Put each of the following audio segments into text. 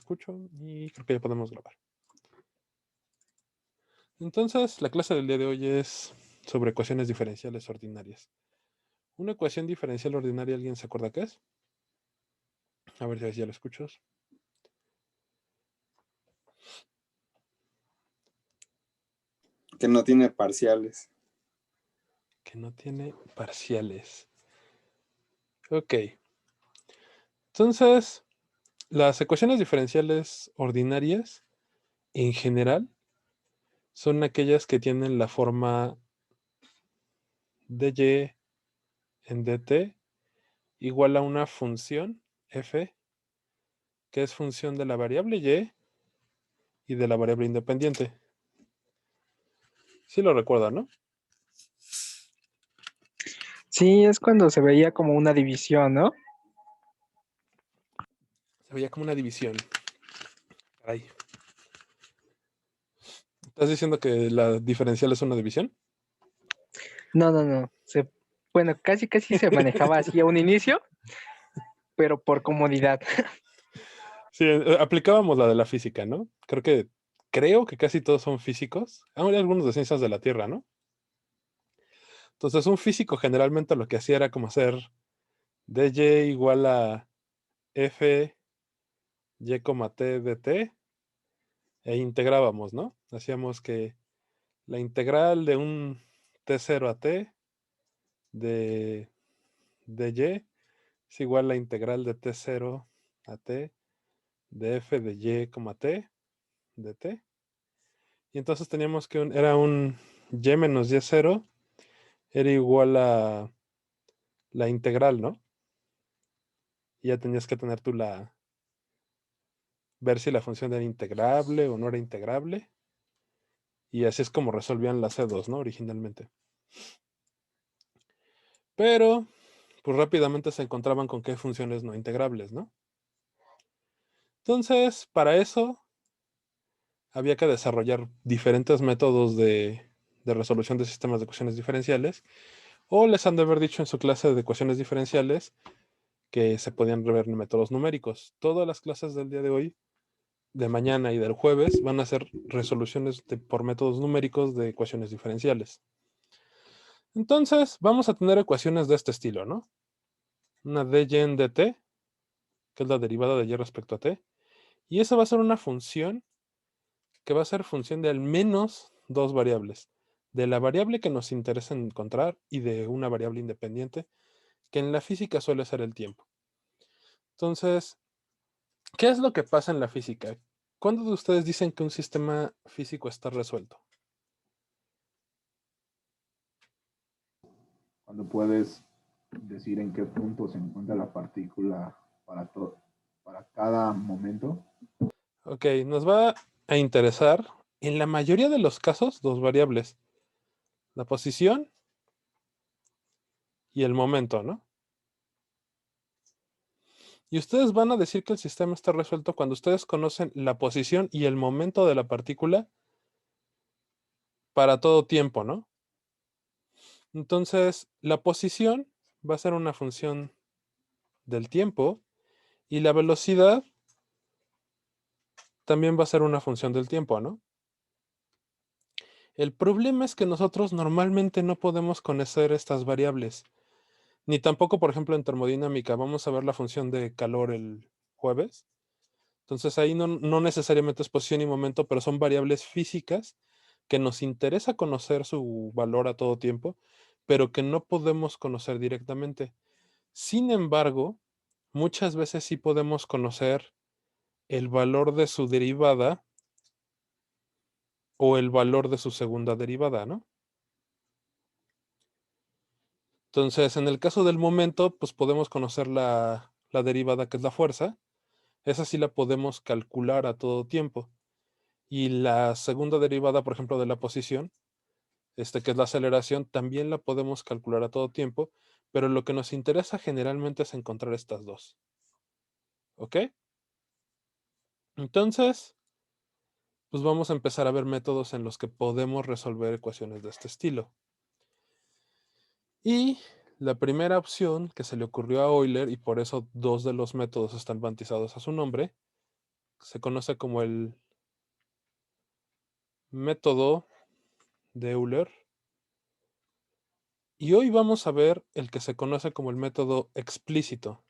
escucho y creo que ya podemos grabar. Entonces, la clase del día de hoy es sobre ecuaciones diferenciales ordinarias. ¿Una ecuación diferencial ordinaria, alguien se acuerda qué es? A ver si ya lo escuchas. Que no tiene parciales. Que no tiene parciales. Ok. Entonces, las ecuaciones diferenciales ordinarias, en general, son aquellas que tienen la forma dy en dt igual a una función f, que es función de la variable y de la variable independiente. Sí lo recuerda, ¿no? Sí, es cuando se veía como una división, ¿no? Se veía como una división. Caray. ¿Estás diciendo que la diferencial es una división? No. Bueno, casi se manejaba así a un inicio, pero por comodidad. Sí, aplicábamos la de la física, ¿no? Creo que casi todos son físicos. Aún hay algunos de ciencias de la Tierra, ¿no? Entonces, un físico generalmente lo que hacía era como hacer dy igual a f y, t dt e integrábamos, ¿no? Hacíamos que la integral de un t0 a t de dy es igual a la integral de t0 a t de f de y, t de t. Y entonces teníamos que era un y menos y0 era igual a la integral, ¿no? Y ya tenías que tener tú ver si la función era integrable o no era integrable. Y así es como resolvían las C2, ¿no? Originalmente. Pero, pues rápidamente se encontraban con que hay funciones no integrables, ¿no? Entonces, para eso había que desarrollar diferentes métodos de resolución de sistemas de ecuaciones diferenciales, o les han de haber dicho en su clase de ecuaciones diferenciales que se podían ver métodos numéricos. Todas las clases del día de hoy, de mañana y del jueves, van a ser resoluciones por métodos numéricos de ecuaciones diferenciales. Entonces, vamos a tener ecuaciones de este estilo, ¿no? Una dy en dt, que es la derivada de y respecto a t, y esa va a ser una función que va a ser función de al menos dos variables, de la variable que nos interesa encontrar y de una variable independiente, que en la física suele ser el tiempo. Entonces, ¿qué es lo que pasa en la física? ¿Cuándo de ustedes dicen que un sistema físico está resuelto? Cuando puedes decir en qué punto se encuentra la partícula para cada momento. Ok, nos va a interesar en la mayoría de los casos dos variables, la posición y el momento, ¿no? Y ustedes van a decir que el sistema está resuelto cuando ustedes conocen la posición y el momento de la partícula para todo tiempo, ¿no? Entonces, la posición va a ser una función del tiempo y la velocidad también va a ser una función del tiempo, ¿no? El problema es que nosotros normalmente no podemos conocer estas variables, ni tampoco, por ejemplo, en termodinámica. Vamos a ver la función de calor el jueves. Entonces ahí no necesariamente es posición y momento, pero son variables físicas que nos interesa conocer su valor a todo tiempo, pero que no podemos conocer directamente. Sin embargo, muchas veces sí podemos conocer el valor de su derivada o el valor de su segunda derivada, ¿no? Entonces, en el caso del momento, pues podemos conocer la derivada que es la fuerza. Esa sí la podemos calcular a todo tiempo. Y la segunda derivada, por ejemplo, de la posición, que es la aceleración, también la podemos calcular a todo tiempo, pero lo que nos interesa generalmente es encontrar estas dos. ¿Ok? Entonces, pues vamos a empezar a ver métodos en los que podemos resolver ecuaciones de este estilo. Y la primera opción que se le ocurrió a Euler, y por eso dos de los métodos están bautizados a su nombre, se conoce como el método de Euler. Y hoy vamos a ver el que se conoce como el método explícito.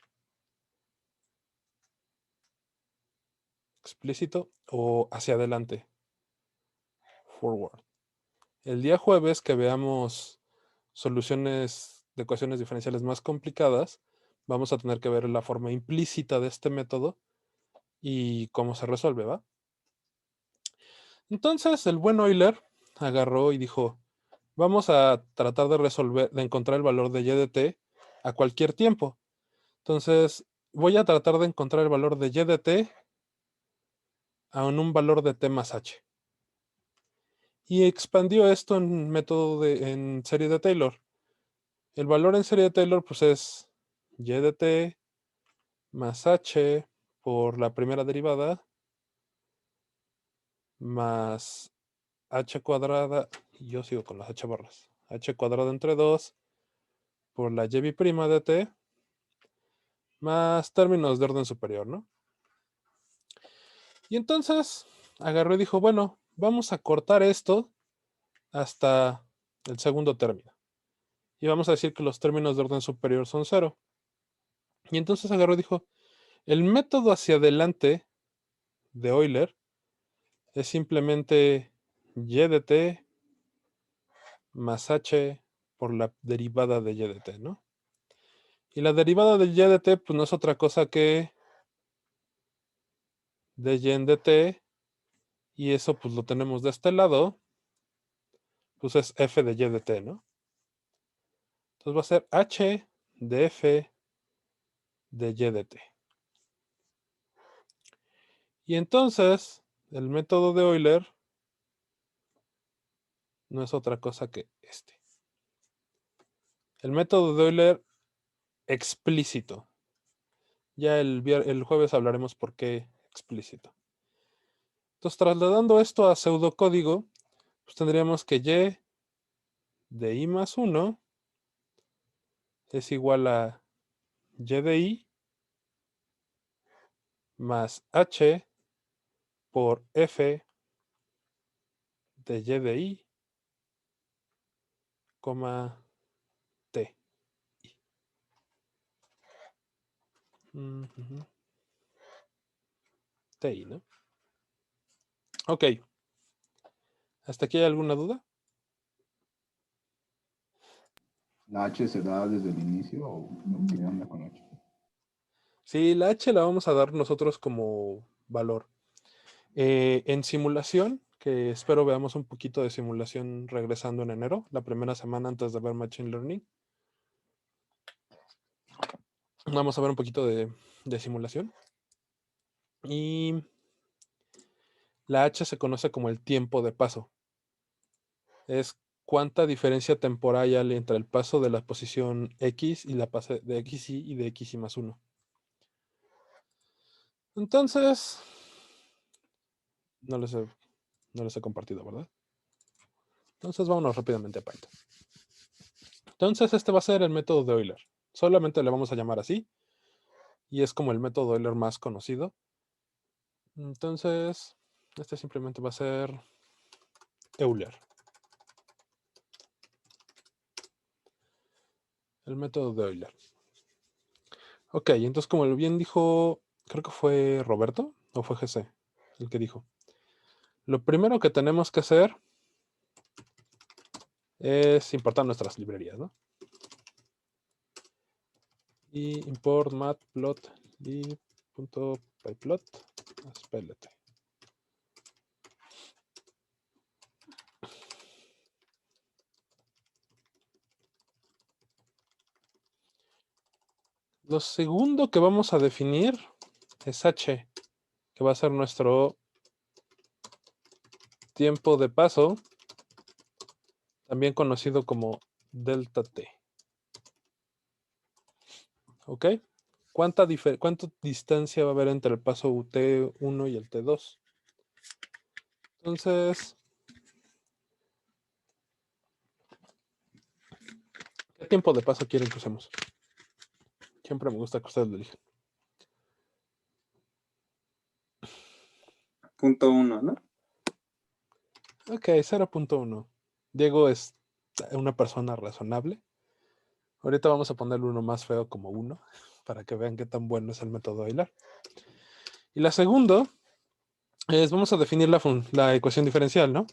Explícito o hacia adelante. Forward. El día jueves que veamos soluciones de ecuaciones diferenciales más complicadas, vamos a tener que ver la forma implícita de este método y cómo se resuelve, ¿va? Entonces el buen Euler agarró y dijo, vamos a tratar de resolver, de encontrar el valor de y de t a cualquier tiempo. Entonces voy a tratar de encontrar el valor de y de t en un valor de t más h. Y expandió esto en en serie de Taylor. El valor en serie de Taylor pues es y de t más h por la primera derivada más h cuadrada, y yo sigo con las h barras, h cuadrada entre 2 por la y prima de t más términos de orden superior, ¿no? Y entonces agarró y dijo, bueno, vamos a cortar esto hasta el segundo término. Y vamos a decir que los términos de orden superior son 0. Y entonces agarró y dijo, el método hacia adelante de Euler es simplemente y de t más h por la derivada de y de t, ¿no? Y la derivada de y de t pues no es otra cosa que de y en dt, y eso pues lo tenemos de este lado, pues es f de y de t, ¿no? Entonces va a ser h de f de y de t. Y entonces el método de Euler no es otra cosa que este. El método de Euler explícito. Ya el jueves hablaremos por qué explícito. Entonces, trasladando esto a pseudocódigo, pues tendríamos que y de i más 1 es igual a y de i más h por f de y de i, t. Ti, ¿no? Ok. ¿Hasta aquí hay alguna duda? ¿La H se da desde el inicio o qué onda con H? Sí, la h la vamos a dar nosotros como valor. En simulación, que espero veamos un poquito de simulación regresando en enero, la primera semana antes de ver Machine Learning. Vamos a ver un poquito de simulación. Y la h se conoce como el tiempo de paso. Es cuánta diferencia temporal hay entre el paso de la posición x y la pase de xy y de xy más 1. Entonces, no les he compartido, ¿verdad? Entonces vámonos rápidamente a Python. Entonces este va a ser el método de Euler. Solamente le vamos a llamar así. Y es como el método Euler más conocido. Entonces, este simplemente va a ser Euler. El método de Euler. Ok, entonces como bien dijo, creo que fue Roberto o fue GC el que dijo. Lo primero que tenemos que hacer es importar nuestras librerías, ¿no? Y import matplotlib.pyplot plt. Lo segundo que vamos a definir es h, que va a ser nuestro tiempo de paso, también conocido como delta t. ¿Ok? ¿Cuánta distancia va a haber entre el paso T1 y el T2? Entonces, ¿qué tiempo de paso quieren que usemos? Siempre me gusta que ustedes lo elijan. 0.1, ¿no? Ok, 0.1. Diego es una persona razonable. Ahorita vamos a ponerle uno más feo como 1 para que vean qué tan bueno es el método Euler. Y la segunda es, vamos a definir la ecuación diferencial, ¿no?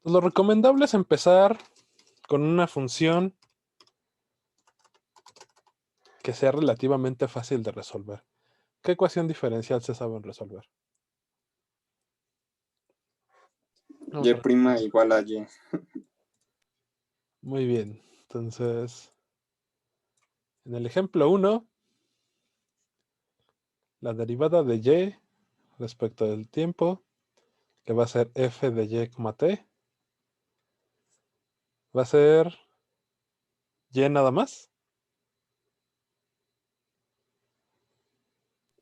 Pues lo recomendable es empezar con una función que sea relativamente fácil de resolver. ¿Qué ecuación diferencial se sabe resolver? Vamos a ver. Y' igual a y. Muy bien. Entonces, en el ejemplo 1, la derivada de y respecto del tiempo, que va a ser f de y, t, va a ser y nada más.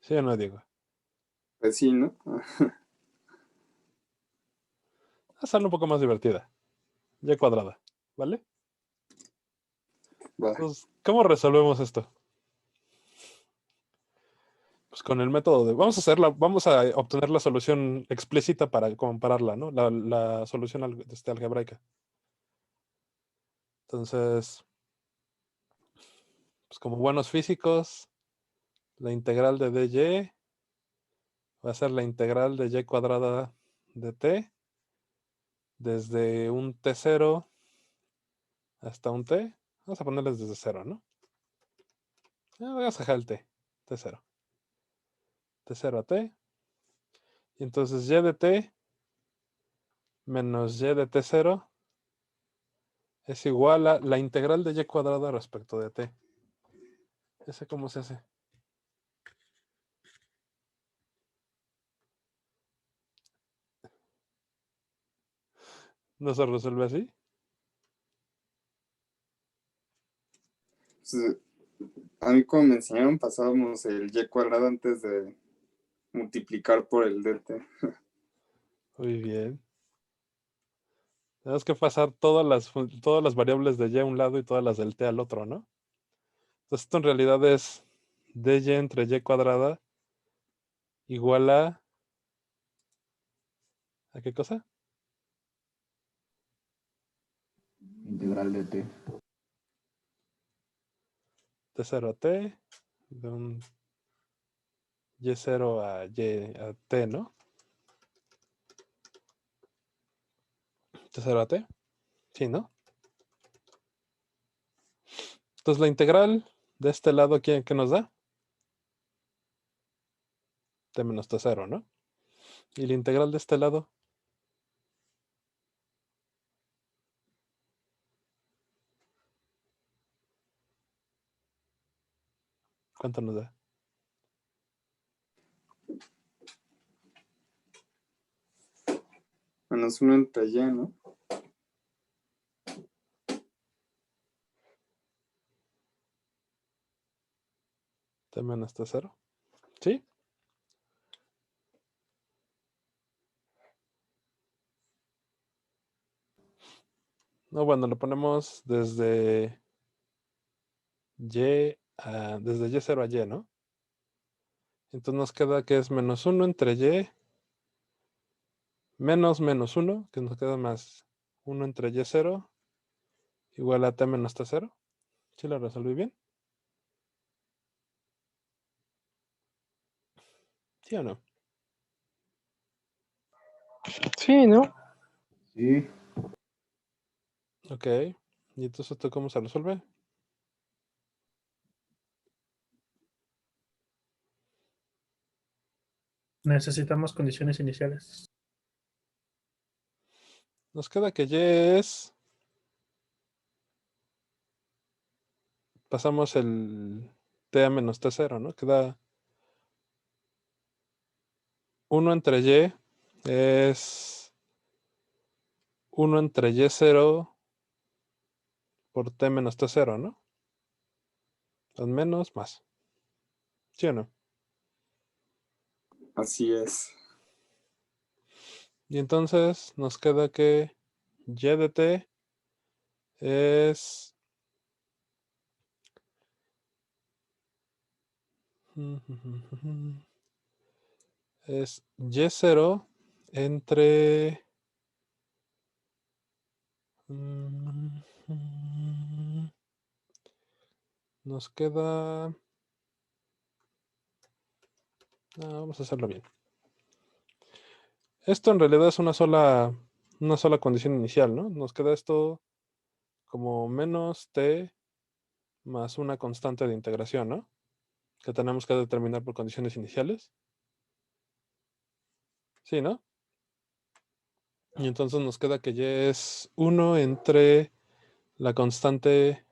¿Sí o no, Diego? Pues sí, ¿no? Va a ser un poco más divertida. Y cuadrada, ¿vale? Va. Entonces, ¿cómo resolvemos esto? Pues con el método de... Vamos a obtener la solución explícita para compararla, ¿no? La solución algebraica. Entonces, pues como buenos físicos, la integral de dy va a ser la integral de y cuadrada de t desde un t0 hasta un t. Vamos a ponerles desde 0, ¿no? Vamos a dejar el t0. t0 a t. Y entonces y de t menos y de t0 es igual a la integral de y cuadrada respecto de t. ¿Ese cómo se hace? ¿No se resuelve así? Pues, a mí como me enseñaron, pasábamos el y cuadrado antes de multiplicar por el dt. Muy bien. Tenemos que pasar todas las variables de y a un lado y todas las del t al otro, ¿no? Entonces esto en realidad es dy entre y cuadrada igual a... ¿A qué cosa? Integral de t. T0 a t, de un y0 a t, ¿no? T0 a t, sí, ¿no? Entonces la integral de este lado, ¿qué nos da? T menos T0, ¿no? Y la integral de este lado, ¿cuánto nos da? Menos 1 entre y, ¿no? T menos T0, ¿sí? No, bueno, lo ponemos desde desde y0 a y, ¿no? Entonces nos queda que es menos 1 entre y menos menos 1, que nos queda más 1 entre y0 igual a t menos t0. ¿Sí lo resolví bien? ¿Sí o no? Sí, ¿no? Sí, Ok. ¿Y entonces esto cómo se resuelve? Necesitamos condiciones iniciales. Nos queda que y es... Pasamos el t a menos t0, ¿no? Queda 1 entre y es 1 entre y0 por t menos t0, ¿no? Al menos más. ¿Sí o no? Así es. Y entonces nos queda que y de t es Es Y0 entre... Nos queda... vamos a hacerlo bien. Esto en realidad es una sola condición inicial, ¿no? Nos queda esto como menos t más una constante de integración, ¿no? Que tenemos que determinar por condiciones iniciales. Sí, ¿no? Y entonces nos queda que y es 1 entre la constante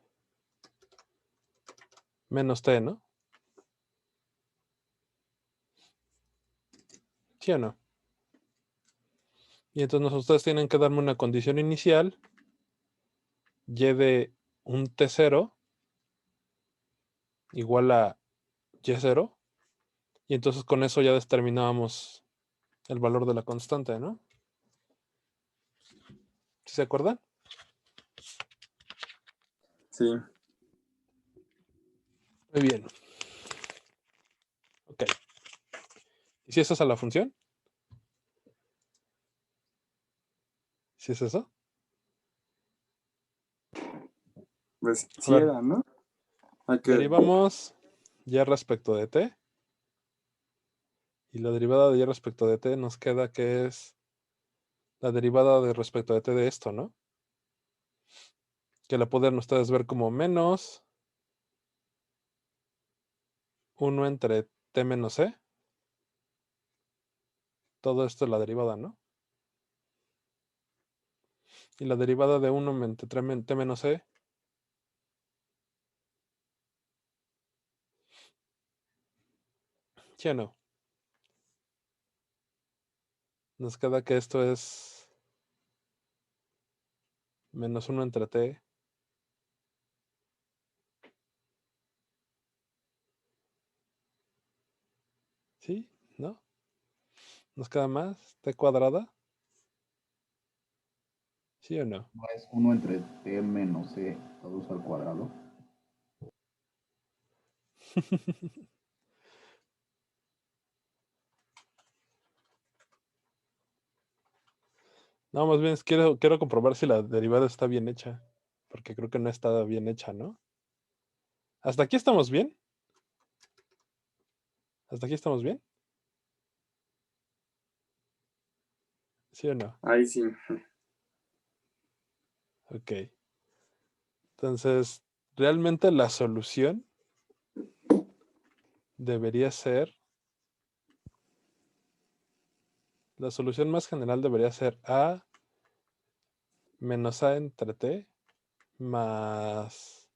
menos t, ¿no? ¿Sí o no? Y entonces ustedes tienen que darme una condición inicial y de un t0 igual a y0. Y entonces con eso ya determinábamos el valor de la constante, ¿no? ¿Sí se acuerdan? Sí. Muy bien. Ok. ¿Y si esa es a la función? ¿Sí es eso? Pues A sí ver, era, ¿no? Hay que... derivamos y respecto de t. Y la derivada de y respecto de t nos queda que es la derivada de respecto de t de esto, ¿no? Que la pueden ustedes ver como menos 1 entre t menos c. Todo esto es la derivada, ¿no? Y la derivada de 1 entre t menos c. ¿Sí o no? Nos queda que esto es menos 1 entre t. ¿Sí? ¿No? Nos queda más t cuadrada. ¿Sí o no? No es 1 entre t menos c, todo eso al cuadrado. No, más bien quiero comprobar si la derivada está bien hecha. Porque creo que no está bien hecha, ¿no? ¿Hasta aquí estamos bien? ¿Hasta aquí estamos bien? ¿Sí o no? Ahí sí. Ok. Entonces, realmente la solución debería ser... La solución más general debería ser a menos a entre t más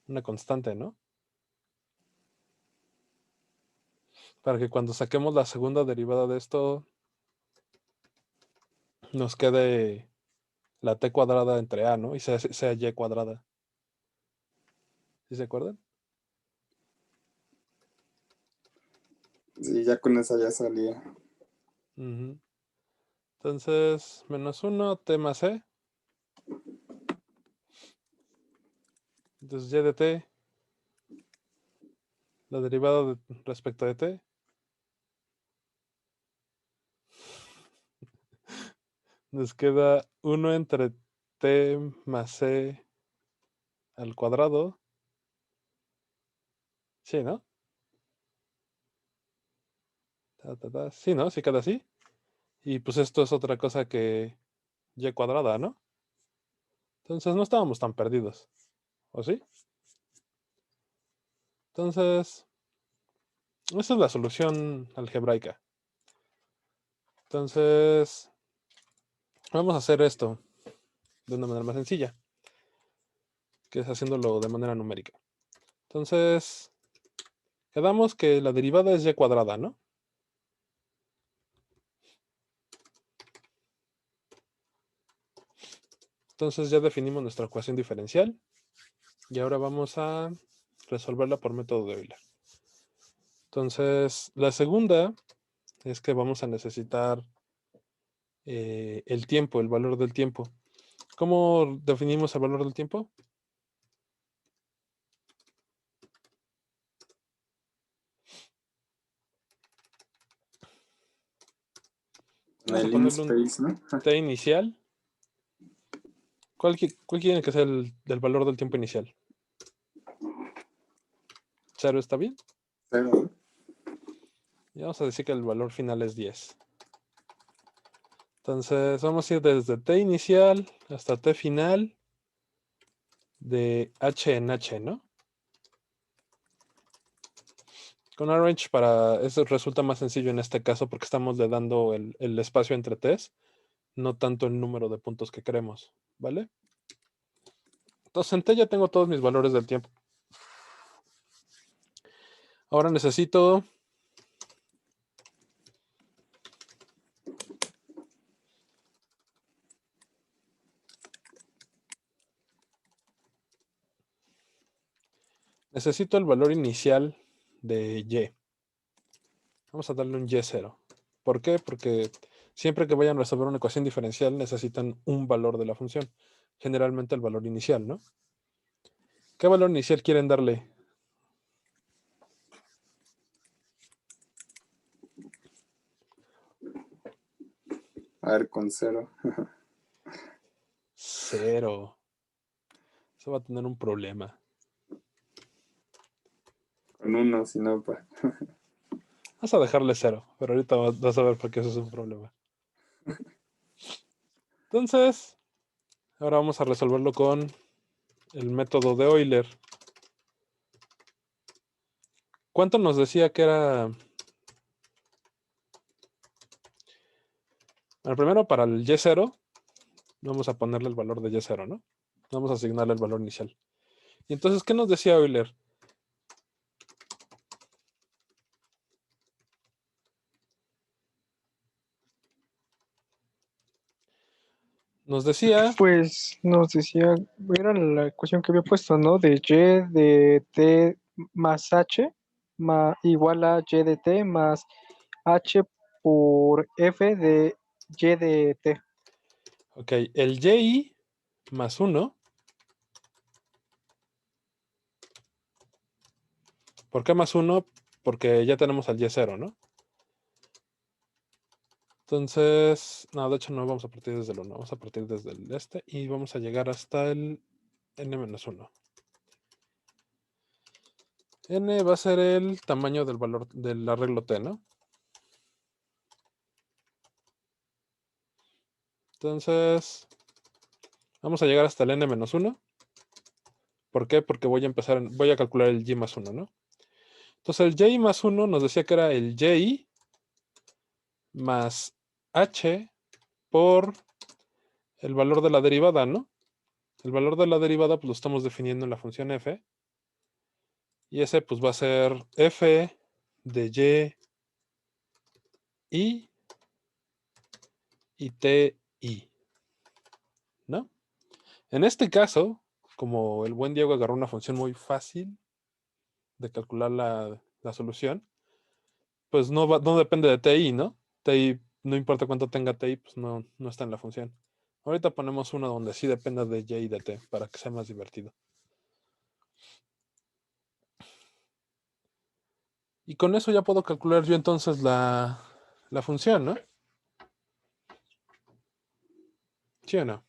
una constante, ¿no? Para que cuando saquemos la segunda derivada de esto, nos quede la t cuadrada entre a, ¿no? Y sea y cuadrada. ¿Sí se acuerdan? Sí, ya con esa ya salía. Ujú. Entonces, menos 1, t más c. Entonces, y de t, la derivada respecto de t. Nos queda 1 entre t más c al cuadrado. Sí, ¿no? Sí, ¿no? Sí queda así. Y pues esto es otra cosa que y cuadrada, ¿no? Entonces no estábamos tan perdidos. ¿O sí? Entonces, esa es la solución algebraica. Entonces, vamos a hacer esto de una manera más sencilla, que es haciéndolo de manera numérica. Entonces, quedamos que la derivada es y cuadrada, ¿no? Entonces ya definimos nuestra ecuación diferencial y ahora vamos a resolverla por método de Euler. Entonces, la segunda es que vamos a necesitar el tiempo, el valor del tiempo. ¿Cómo definimos el valor del tiempo? En Vamos a el ponerle un InSpace, ¿no? t inicial. ¿Cuál quieren que sea el valor del tiempo inicial? ¿0 está bien? 0, ¿no? Y vamos a decir que el valor final es 10. Entonces vamos a ir desde t inicial hasta t final de h en h, ¿no? Con arrange eso resulta más sencillo en este caso porque estamos le dando el espacio entre t's, no tanto el número de puntos que queremos, ¿vale? Entonces en t ya tengo todos mis valores del tiempo. Ahora necesito el valor inicial de y. Vamos a darle un y0. ¿Por qué? Porque siempre que vayan a resolver una ecuación diferencial necesitan un valor de la función. Generalmente el valor inicial, ¿no? ¿Qué valor inicial quieren darle? A ver, con 0. 0. Eso va a tener un problema. Con 1, si no, pues. Vas a dejarle 0, pero ahorita vas a ver por qué eso es un problema. Entonces, ahora vamos a resolverlo con el método de Euler. ¿Cuánto nos decía que era? Bueno, primero para el y0, vamos a ponerle el valor de y0, ¿no? Vamos a asignarle el valor inicial. Y entonces, ¿qué nos decía Euler? Nos decía, Pues nos decía, era la ecuación que había puesto, ¿no? De y de t más h igual a y de t más h por f de y de t. ok, el y más 1. ¿Por qué más 1? Porque ya tenemos al y0, ¿no? Entonces, no, de hecho no vamos a partir desde el 1, vamos a partir desde el este y vamos a llegar hasta el n-1. N va a ser el tamaño del valor del arreglo t, ¿no? Entonces, vamos a llegar hasta el n-1. ¿Por qué? Porque voy a calcular el y más 1, ¿no? Entonces el y más 1 nos decía que era el y más h por el valor de la derivada, ¿no? El valor de la derivada pues lo estamos definiendo en la función f. Y ese pues va a ser f de y ti, ¿no? En este caso, como el buen Diego agarró una función muy fácil de calcular la solución, pues no depende de ti, ¿no? Ti, no importa cuánto tenga ti, pues no está en la función. Ahorita ponemos una donde sí dependa de y y de t para que sea más divertido. Y con eso ya puedo calcular yo entonces la función, ¿no? ¿Sí o no?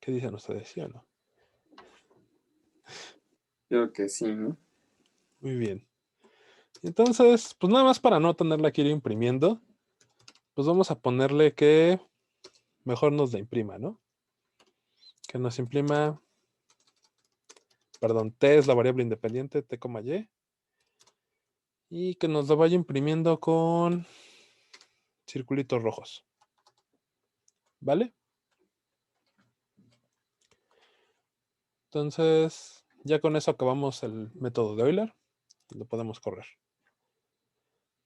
¿Qué dicen ustedes? ¿Sí o no? Yo creo que sí, ¿no? Muy bien. Entonces, pues nada más para no tenerla que ir imprimiendo, pues vamos a ponerle que mejor nos la imprima, ¿no? Que nos imprima, perdón, t es la variable independiente, t, y. Y que nos lo vaya imprimiendo con circulitos rojos. ¿Vale? Entonces, ya con eso acabamos el método de Euler. Lo podemos correr.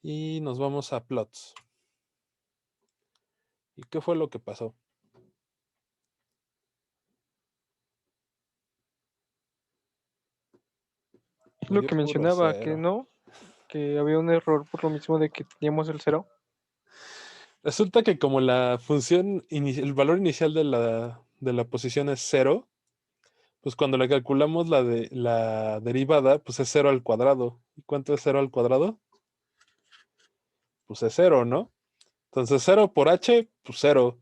Y nos vamos a plots. ¿Y qué fue lo que pasó? Me Lo dio que puro mencionaba, que 0. no, que había un error por lo mismo de que teníamos el 0. Resulta que como la función, el valor inicial de la posición es 0, Pues cuando le calculamos la derivada, pues es 0 al cuadrado. ¿Y cuánto es 0 al cuadrado? Pues es 0, ¿no? Entonces 0 por h, pues 0.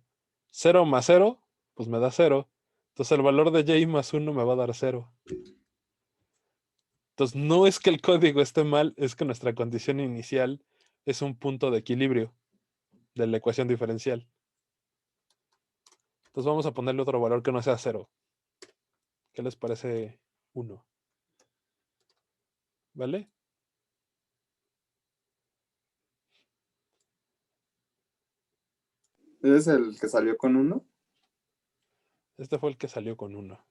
0 más 0, pues me da 0. Entonces el valor de y más 1 me va a dar 0. Entonces no es que el código esté mal, es que nuestra condición inicial es un punto de equilibrio de la ecuación diferencial. Entonces vamos a ponerle otro valor que no sea 0. ¿Qué les parece 1? ¿Vale? ¿Es el que salió con 1? Este fue el que salió con 1.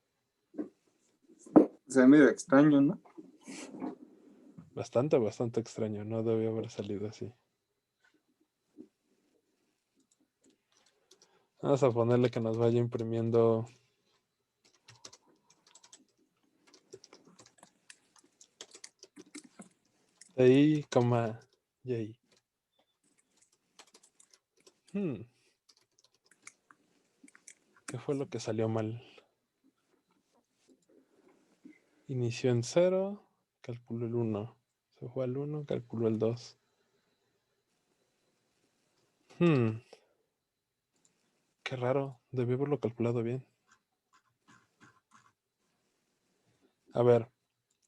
Se ve medio extraño, ¿no? Bastante, bastante extraño. No debió haber salido así. Vamos a ponerle que nos vaya imprimiendo. Y, y. ¿Qué fue lo que salió mal? Inició en 0, calculó el 1. Se fue al 1, calculó el 2. Qué raro, debió haberlo calculado bien. A ver,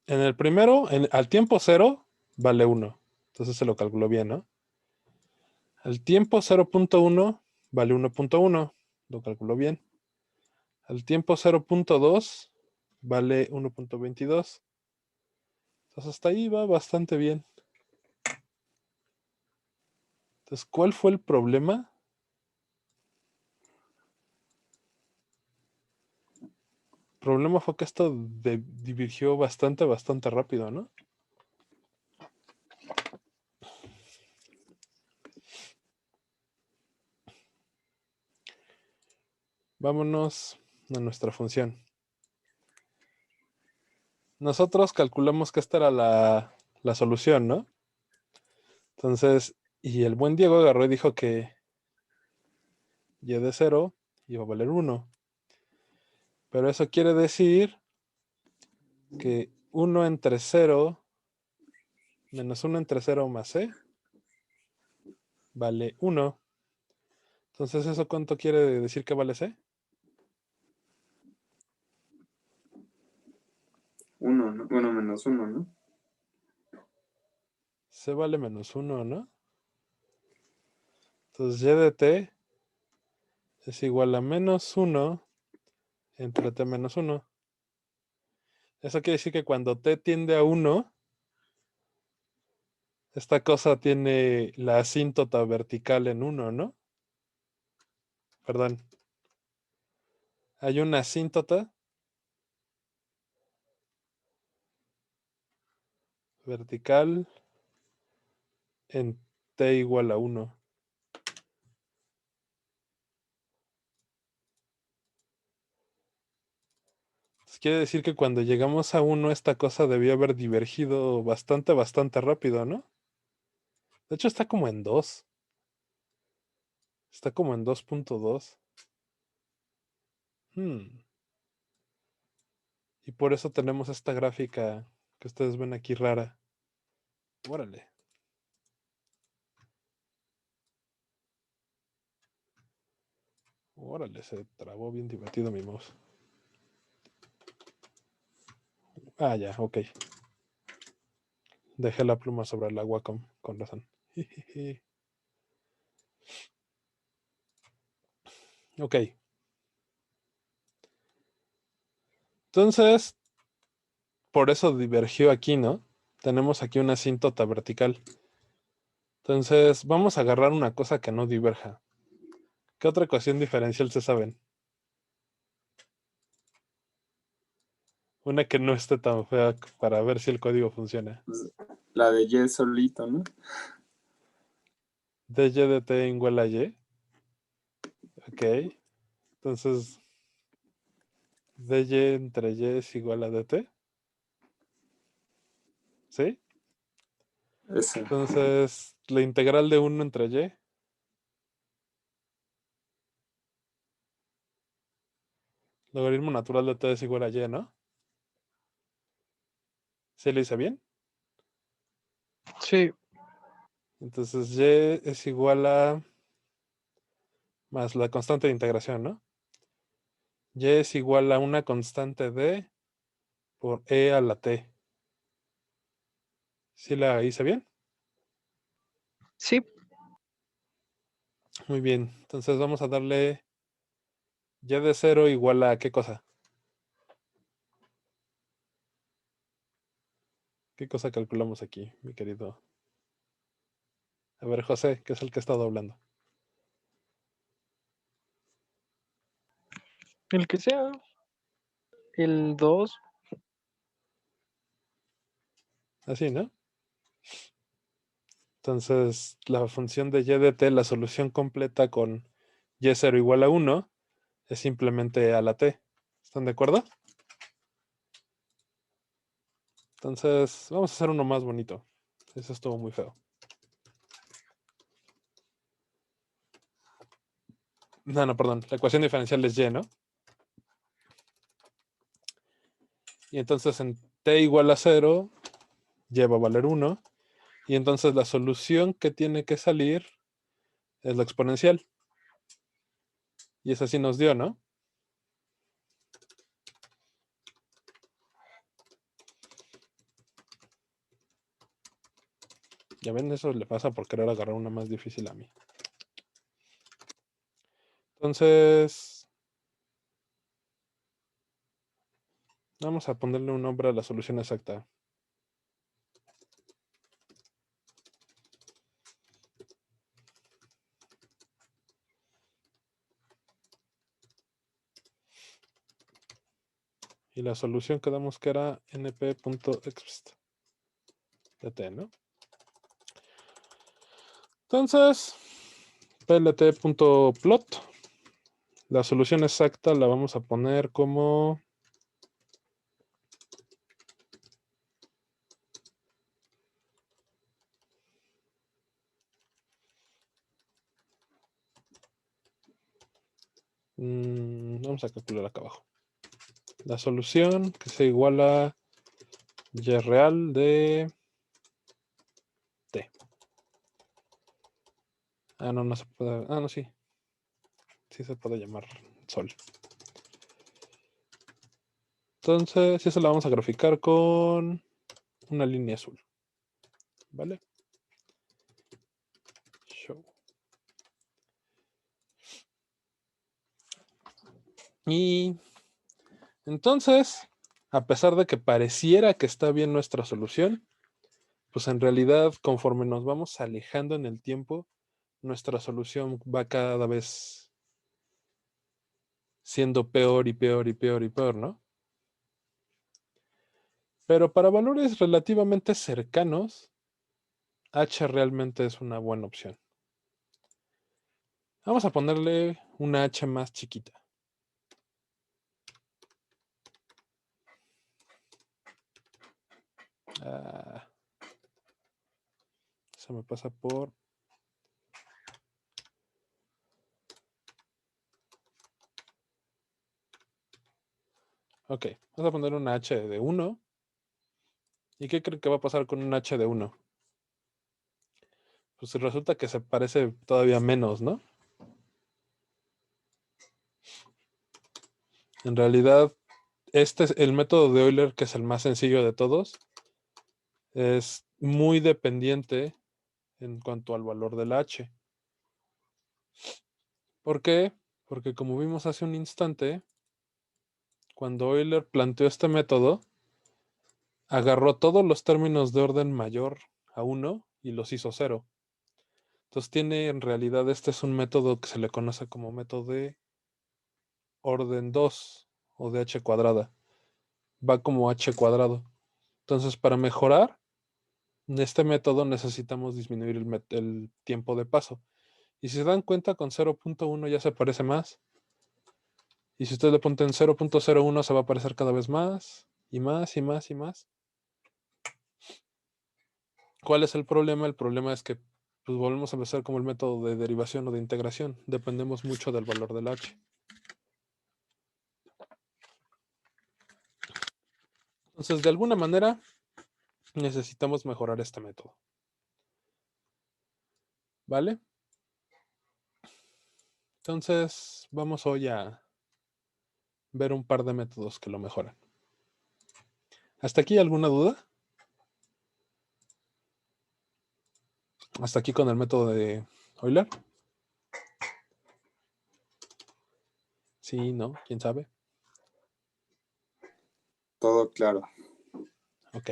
en el primero, al tiempo 0, vale 1. Entonces se lo calculó bien, ¿no? Al tiempo 0.1, vale 1.1. Lo calculó bien. Al tiempo 0.2, vale 1.22. Entonces hasta ahí va bastante bien. Entonces, ¿cuál fue el problema? El problema fue que esto divergió bastante, bastante rápido, ¿no? Vámonos a nuestra función. Nosotros calculamos que esta era la solución, ¿no? Entonces, y el buen Diego agarró y dijo que y de 0 iba a valer 1. Pero eso quiere decir que 1 entre 0 menos 1 entre 0 más c vale 1. Entonces, ¿eso cuánto quiere decir que vale c? 1, ¿no? Bueno, menos 1, ¿no? C vale menos 1, ¿no? Entonces, y de t es igual a menos 1 entre t menos 1. Eso quiere decir que cuando t tiende a 1, esta cosa tiene la asíntota vertical en 1, ¿no? Perdón. Hay una asíntota vertical en t igual a 1. Quiere decir que cuando llegamos a 1, esta cosa debió haber divergido bastante, bastante rápido, ¿no? De hecho, está como en 2. Está como en 2.2. Y por eso tenemos esta gráfica que ustedes ven aquí rara. Órale. Órale, se trabó bien divertido mi mouse. Ah, ya, ok. Dejé la pluma sobre la Wacom, con razón. Ok. Entonces, por eso divergió aquí, ¿no? Tenemos aquí una asíntota vertical. Entonces, vamos a agarrar una cosa que no diverja. ¿Qué otra ecuación diferencial se saben? Una que no esté tan fea para ver si el código funciona. Pues, la de Y solito, ¿no? dy de t igual a y. Ok. Entonces, dy entre y es igual a dt. ¿Sí? Esa. Entonces, la integral de 1 entre y. Logaritmo natural de t es igual a y, ¿no? ¿Sí lo hice bien? Sí, Entonces y es igual a más la constante de integración, ¿no? Y es igual a una constante de por e a la t. ¿Sí la hice bien? sí. Muy bien. Entonces vamos a darle y de 0 igual a ¿qué cosa? ¿Qué cosa calculamos aquí, mi querido? A ver, José, que es el que ha estado hablando. El que sea. El 2. Así, ¿no? Entonces, la función de y de t, la solución completa con y0 igual a 1, es simplemente a la t. ¿Están de acuerdo? Entonces, vamos a hacer uno más bonito. Eso estuvo muy feo. No, perdón. La ecuación diferencial es y, ¿no? Y entonces en t igual a 0, y va a valer 1. Y entonces la solución que tiene que salir es la exponencial. Y esa sí nos dio, ¿no? Ya ven, eso le pasa por querer agarrar una más difícil a mí. Entonces, vamos a ponerle un nombre a la solución exacta. Y la solución quedamos que era np.exp de t, ¿no? Entonces, plt.plot. La solución exacta la vamos a poner como vamos a calcular acá abajo. La solución que se iguala a y real de t. Ah, no, no se puede. Ah, no, sí. Sí se puede llamar sol. Entonces, eso la vamos a graficar con una línea azul. ¿Vale? Show. Y entonces, a pesar de que pareciera que está bien nuestra solución, pues en realidad, conforme nos vamos alejando en el tiempo, nuestra solución va cada vez siendo peor y peor y peor y peor, ¿no? Pero para valores relativamente cercanos, h realmente es una buena opción. Vamos a ponerle una h más chiquita. Se me pasa por... Ok, vamos a poner una h de 1. ¿Y qué creen que va a pasar con un h de 1? Pues resulta que se parece todavía menos, ¿no? En realidad, este es el método de Euler, que es el más sencillo de todos. Es muy dependiente en cuanto al valor del h. ¿Por qué? Porque como vimos hace un instante, cuando Euler planteó este método, agarró todos los términos de orden mayor a 1 y los hizo 0. Entonces tiene, en realidad, este es un método que se le conoce como método de orden 2 o de h cuadrada. Va como h cuadrado. Entonces, para mejorar este método necesitamos disminuir el tiempo de paso. Y si se dan cuenta, con 0.1 ya se parece más. Y si ustedes le ponen 0.01 se va a parecer cada vez más y más y más y más. ¿Cuál es el problema? El problema es que pues, volvemos a empezar como el método de derivación o de integración. Dependemos mucho del valor del h. Entonces, de alguna manera, necesitamos mejorar este método. ¿Vale? Entonces, vamos hoy a ver un par de métodos que lo mejoran. ¿Hasta aquí alguna duda? ¿Hasta aquí con el método de Euler? Sí, no, quién sabe. Todo claro. Ok.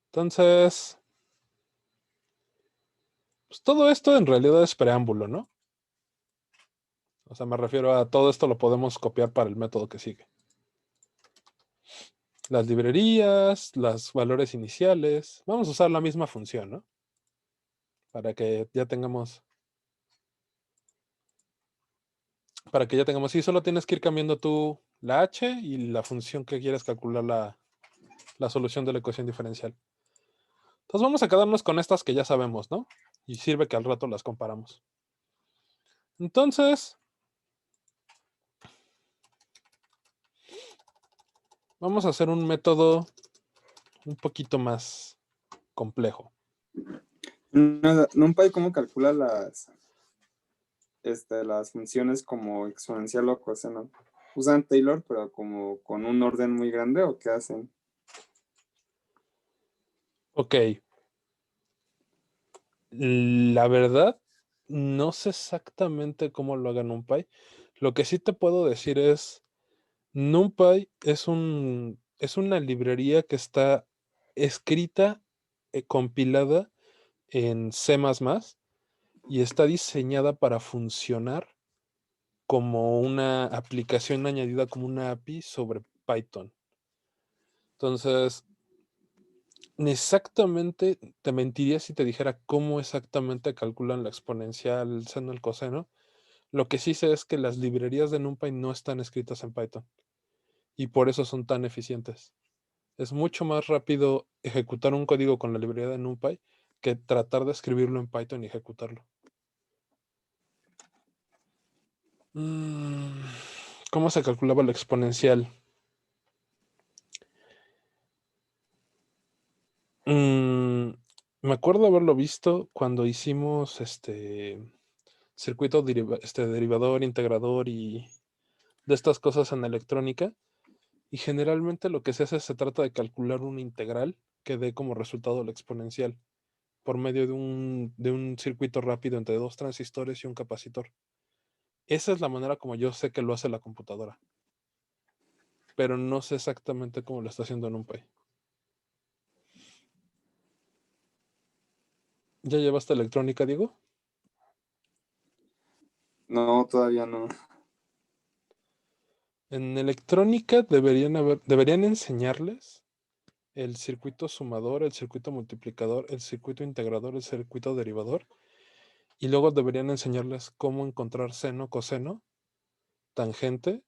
Entonces, pues todo esto en realidad es preámbulo, ¿no? O sea, me refiero a todo esto lo podemos copiar para el método que sigue. Las librerías, los valores iniciales. Vamos a usar la misma función, ¿no? Para que ya tengamos. Sí, solo tienes que ir cambiando tú la h y la función que quieres calcular la solución de la ecuación diferencial. Entonces vamos a quedarnos con estas que ya sabemos, ¿no? Y sirve que al rato las comparamos. Entonces, vamos a hacer un método un poquito más complejo. NumPy, ¿cómo calcula las funciones como exponencial o coseno? ¿Usan Taylor, pero como con un orden muy grande o qué hacen? Ok. La verdad, no sé exactamente cómo lo haga NumPy. Lo que sí te puedo decir es, NumPy es una librería que está escrita, compilada en C++ y está diseñada para funcionar como una aplicación añadida como una API sobre Python. Entonces, exactamente, te mentiría si te dijera cómo exactamente calculan la exponencial, el seno, el coseno. Lo que sí sé es que las librerías de NumPy no están escritas en Python y por eso son tan eficientes. Es mucho más rápido ejecutar un código con la librería de NumPy que tratar de escribirlo en Python y ejecutarlo. ¿Cómo se calculaba la exponencial? Me acuerdo haberlo visto cuando hicimos circuito derivador, integrador y de estas cosas en electrónica. Y generalmente lo que se hace se trata de calcular una integral que dé como resultado la exponencial por medio de un circuito rápido entre dos transistores y un capacitor. Esa es la manera como yo sé que lo hace la computadora. Pero no sé exactamente cómo lo está haciendo NumPy. ¿Ya llevaste electrónica, Diego? No, todavía no. En electrónica deberían enseñarles el circuito sumador, el circuito multiplicador, el circuito integrador, el circuito derivador. Y luego deberían enseñarles cómo encontrar seno, coseno, tangente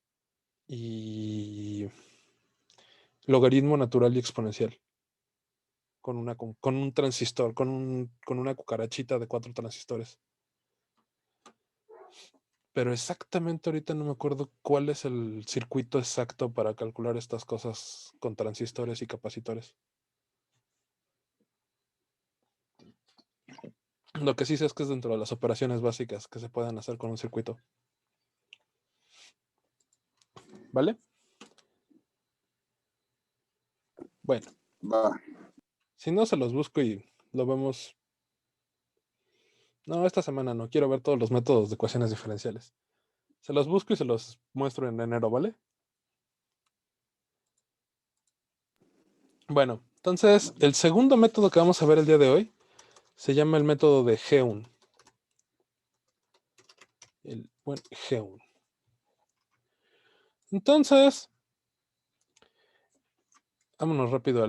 y logaritmo natural y exponencial. Con un transistor, con una cucarachita de 4 transistores. Pero exactamente ahorita no me acuerdo cuál es el circuito exacto para calcular estas cosas con transistores y capacitores. Lo que sí sé es que es dentro de las operaciones básicas que se pueden hacer con un circuito. ¿Vale? Bueno, Va. si no se los busco y lo vemos. No, esta semana no. Quiero ver todos los métodos de ecuaciones diferenciales. Se los busco y se los muestro en enero, ¿vale? Bueno, entonces el segundo método que vamos a ver el día de hoy se llama el método de Geun. El buen Geun. Entonces, vámonos rápido a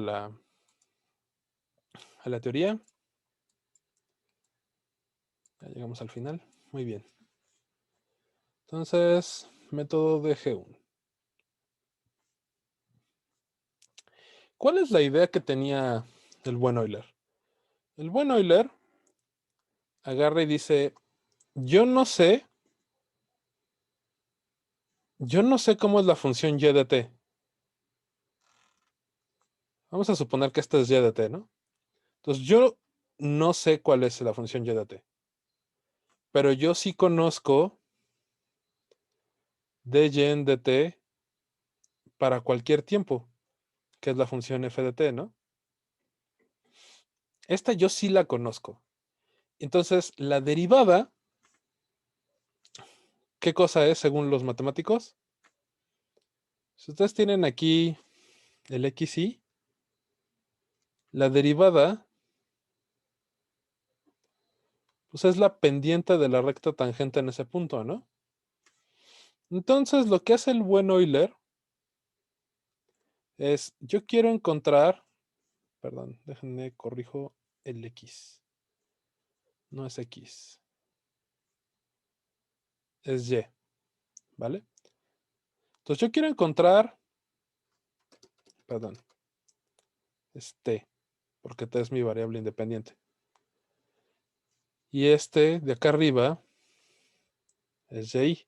la teoría. Ya llegamos al final. Muy bien. Entonces, método de Geun. ¿Cuál es la idea que tenía el buen Euler? El buen Euler agarra y dice, yo no sé cómo es la función y de t. Vamos a suponer que esta es y de t, ¿no? Entonces yo no sé cuál es la función y de t, pero yo sí conozco dy en dt para cualquier tiempo, que es la función f de t, ¿no? Esta yo sí la conozco. Entonces, la derivada, ¿qué cosa es según los matemáticos? Si ustedes tienen aquí el xy, la derivada, pues es la pendiente de la recta tangente en ese punto, ¿no? Entonces, lo que hace el buen Euler es, yo quiero encontrar, perdón, déjenme corrijo el x. No es x, es y, ¿vale? Entonces yo quiero encontrar, perdón, es t, porque t es mi variable independiente. Y este de acá arriba es y.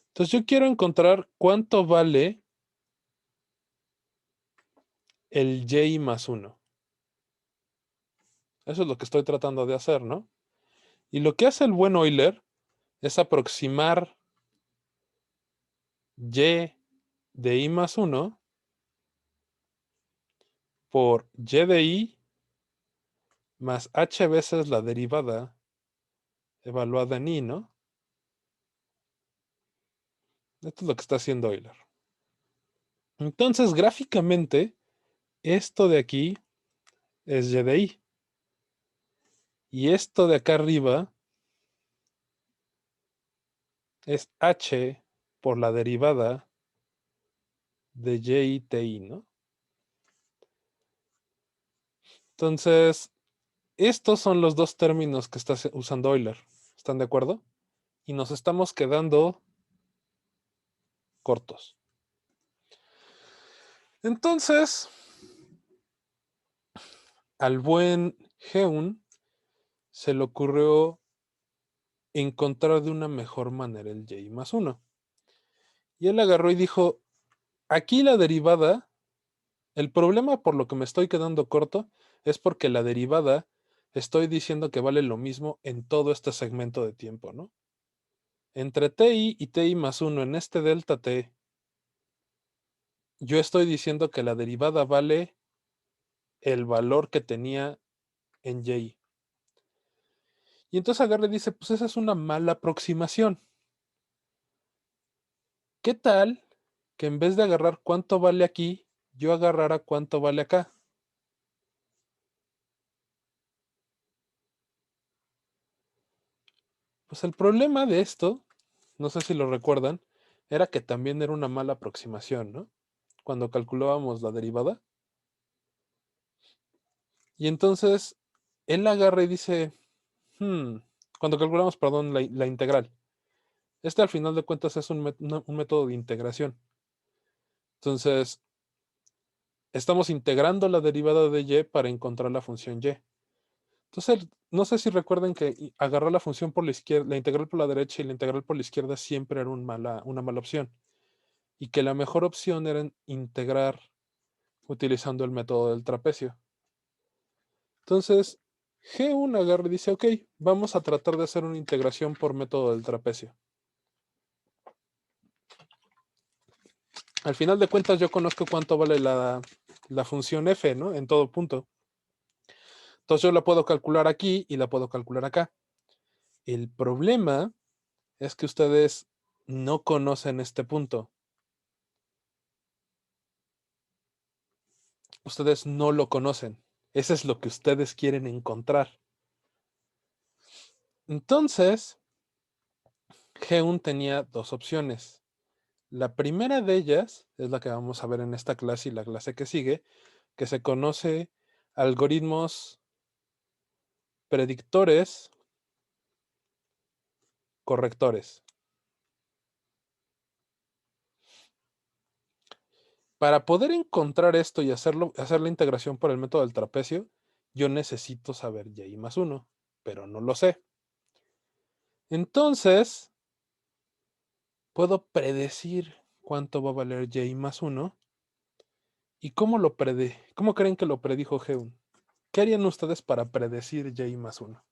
Entonces yo quiero encontrar cuánto vale el y más 1. Eso es lo que estoy tratando de hacer, ¿no? Y lo que hace el buen Euler es aproximar y de i más 1 por y de i más h veces la derivada evaluada en i, ¿no? Esto es lo que está haciendo Euler. Entonces, gráficamente, esto de aquí es y de i. Y esto de acá arriba es h por la derivada de y ti, ¿no? Entonces, estos son los dos términos que está usando Euler. ¿Están de acuerdo? Y nos estamos quedando cortos. Entonces, al buen Geun se le ocurrió encontrar de una mejor manera el y más 1. Y él agarró y dijo, aquí la derivada, el problema por lo que me estoy quedando corto es porque la derivada estoy diciendo que vale lo mismo en todo este segmento de tiempo, ¿no? Entre ti y ti más 1 en este delta t, yo estoy diciendo que la derivada vale el valor que tenía en y. Y entonces agarra y dice, pues esa es una mala aproximación. ¿Qué tal que en vez de agarrar cuánto vale aquí, yo agarrara cuánto vale acá? Pues el problema de esto, no sé si lo recuerdan, era que también era una mala aproximación, ¿no? Cuando calculábamos la derivada. Y entonces él agarra y dice, cuando calculamos, perdón, la integral. Este al final de cuentas es un método de integración. Entonces, estamos integrando la derivada de y para encontrar la función y. Entonces, no sé si recuerden que agarrar la función por la izquierda, la integral por la derecha y la integral por la izquierda siempre era una mala opción. Y que la mejor opción era integrar utilizando el método del trapecio. Entonces, G1 agarra y dice, ok, vamos a tratar de hacer una integración por método del trapecio. Al final de cuentas, yo conozco cuánto vale la función f, ¿no? En todo punto. Entonces, yo la puedo calcular aquí y la puedo calcular acá. El problema es que ustedes no conocen este punto. Ustedes no lo conocen. Eso es lo que ustedes quieren encontrar. Entonces, G1 tenía dos opciones. La primera de ellas es la que vamos a ver en esta clase y la clase que sigue, que se conoce algoritmos predictores correctores. Para poder encontrar esto y hacer la integración por el método del trapecio, yo necesito saber y más 1, pero no lo sé. Entonces, puedo predecir cuánto va a valer y más 1 ¿Y cómo creen que lo predijo Heun? ¿Qué harían ustedes para predecir Y más 1?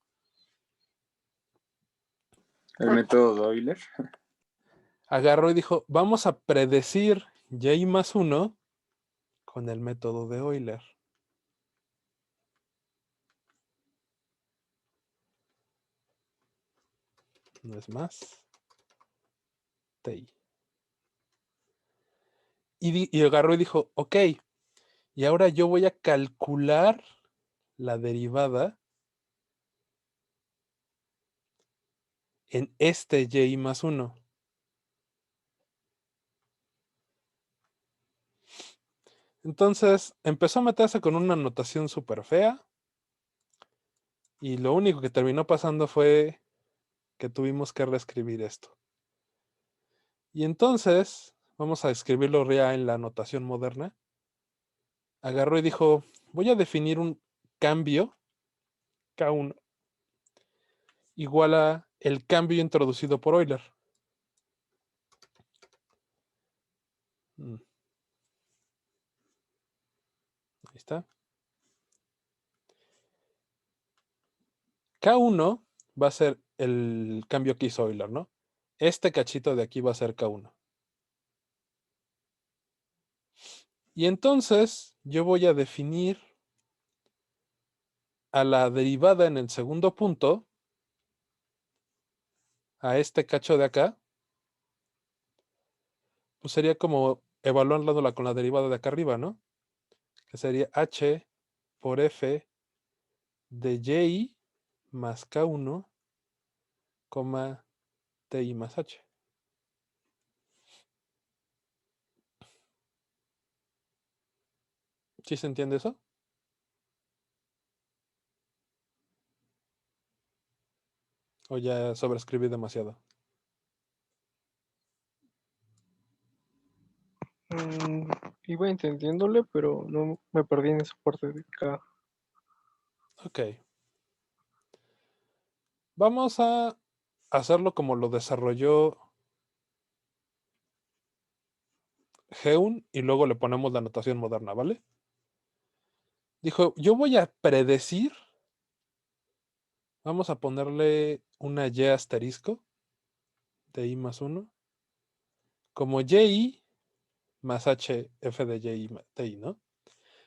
El método de Euler. Agarró y dijo, vamos a predecir Y más 1 con el método de Euler. No es más. TI. Y agarró y dijo, ok, y ahora yo voy a calcular la derivada en este Y más 1. Entonces empezó a meterse con una notación súper fea y lo único que terminó pasando fue que tuvimos que reescribir esto. Y entonces, vamos a escribirlo ya en la notación moderna. Agarró y dijo, voy a definir un cambio K1 igual a el cambio introducido por Euler. Ahí está. K1 va a ser el cambio que hizo Euler, ¿no? Este cachito de aquí va a ser K1. Y entonces yo voy a definir a la derivada en el segundo punto, a este cacho de acá, pues sería como evaluándola con la derivada de acá arriba, ¿no? Que sería h por f de y más k1, ti más h. ¿Sí se entiende eso? ¿O ya sobreescribí demasiado? Iba entendiéndole, pero no me perdí en esa parte de acá. Ok. Vamos a hacerlo como lo desarrolló Heun y luego le ponemos la notación moderna, ¿vale? Dijo, yo voy a predecir, vamos a ponerle una y asterisco de i más 1, como y más h f de y ti, ¿no?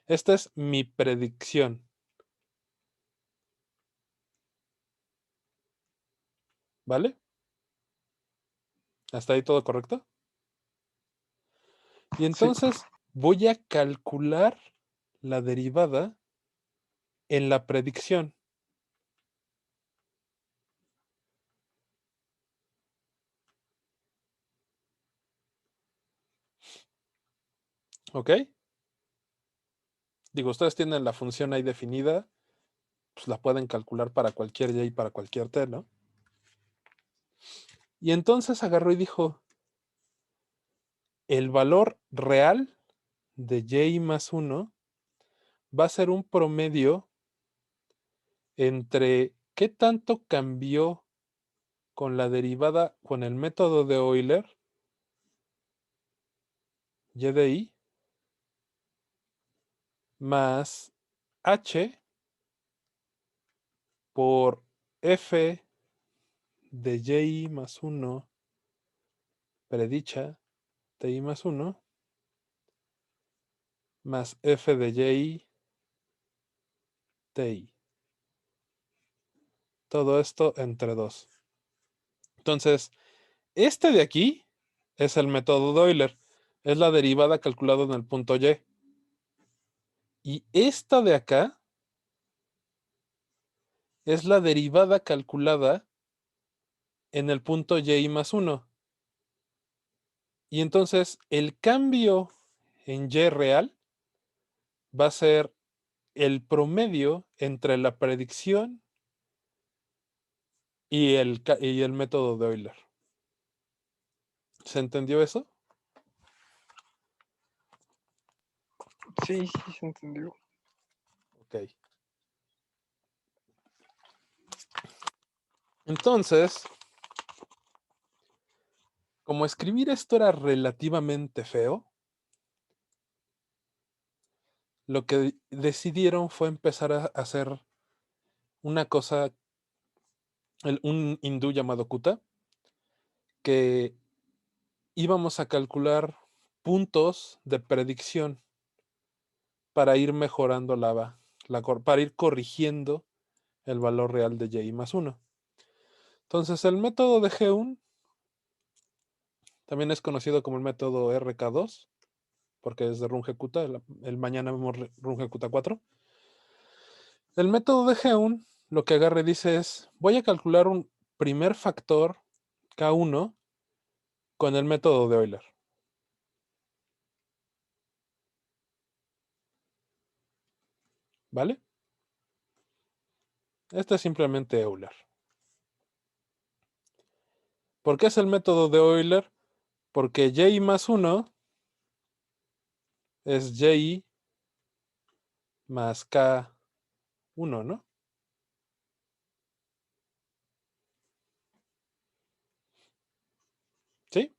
Esta es mi predicción. ¿Vale? ¿Hasta ahí todo correcto? Y entonces voy a calcular la derivada en la predicción. ¿Ok? Digo, ustedes tienen la función ahí definida, pues la pueden calcular para cualquier y para cualquier t, ¿no? Y entonces agarró y dijo, el valor real de y más 1 va a ser un promedio entre qué tanto cambió con la derivada, con el método de Euler, y de i, más h por f de y más 1 predicha ti más 1 más f de y ti. Todo esto entre 2. Entonces, este de aquí es el método de Euler. Es la derivada calculada en el punto y. Y esta de acá es la derivada calculada en el punto y más 1. Y entonces el cambio en y real va a ser el promedio entre la predicción y el método de Euler. ¿Se entendió eso? Sí, se entendió. Ok. Entonces, como escribir esto era relativamente feo, lo que decidieron fue empezar a hacer una cosa, un hindú llamado Kuta, que íbamos a calcular puntos de predicción para ir mejorando para ir corrigiendo el valor real de y más 1. Entonces, el método de Geun también es conocido como el método RK2, porque es de Runge Kuta, el mañana vemos Runge Kuta 4. El método de Geun lo que agarra y dice es, voy a calcular un primer factor K1 con el método de Euler. ¿Vale? Este es simplemente Euler. ¿Por qué es el método de Euler? Porque y más 1 es y más K1, ¿no? ¿Sí?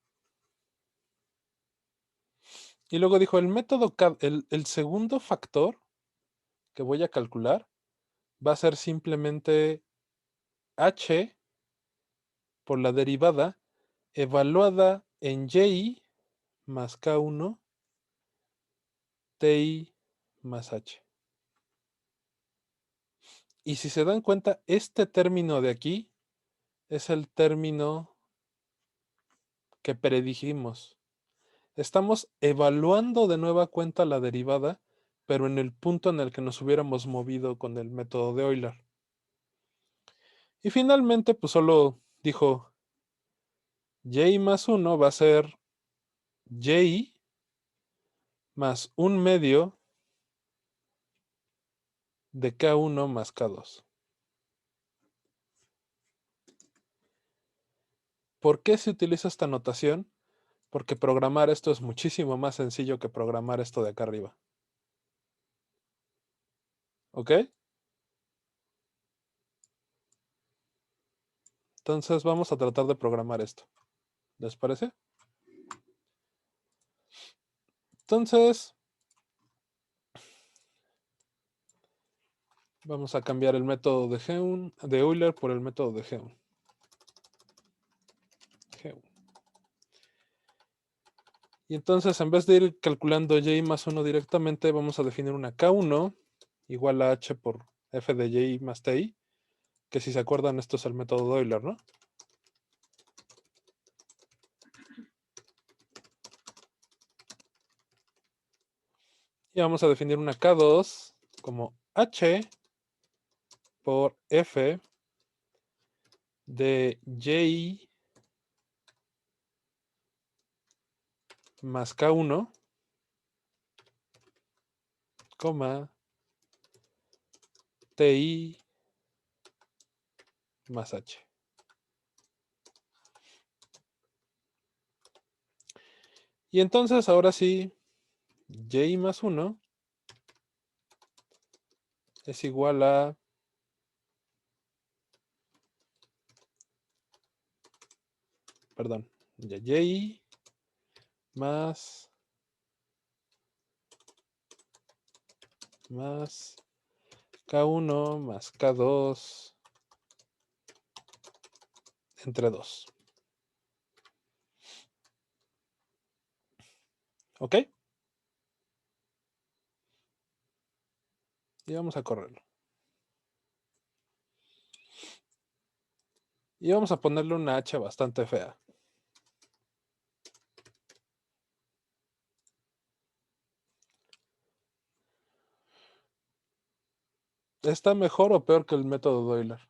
Y luego dijo, el método el segundo factor que voy a calcular va a ser simplemente h por la derivada evaluada en y más K1 ti más h. Y si se dan cuenta, este término de aquí es el término que predijimos. Estamos evaluando de nueva cuenta la derivada, pero en el punto en el que nos hubiéramos movido con el método de Euler. Y finalmente, pues solo dijo, y más 1 va a ser y más 1/2 de K1 más K2. ¿Por qué se utiliza esta notación? Porque programar esto es muchísimo más sencillo que programar esto de acá arriba. ¿Ok? Entonces vamos a tratar de programar esto. ¿Les parece? Entonces, vamos a cambiar el método de Euler por el método de Geun. Y entonces, en vez de ir calculando y más 1 directamente, vamos a definir una K1 igual a h por f de y más ti, que si se acuerdan, esto es el método de Euler, ¿no? Y vamos a definir una K2 como h por f de y más K1, ti más h. Y entonces ahora sí, y más 1 es igual a y más K1 más K2 entre 2. ¿Ok? Y vamos a correrlo. Y vamos a ponerle una H bastante fea. ¿Está mejor o peor que el método de Euler?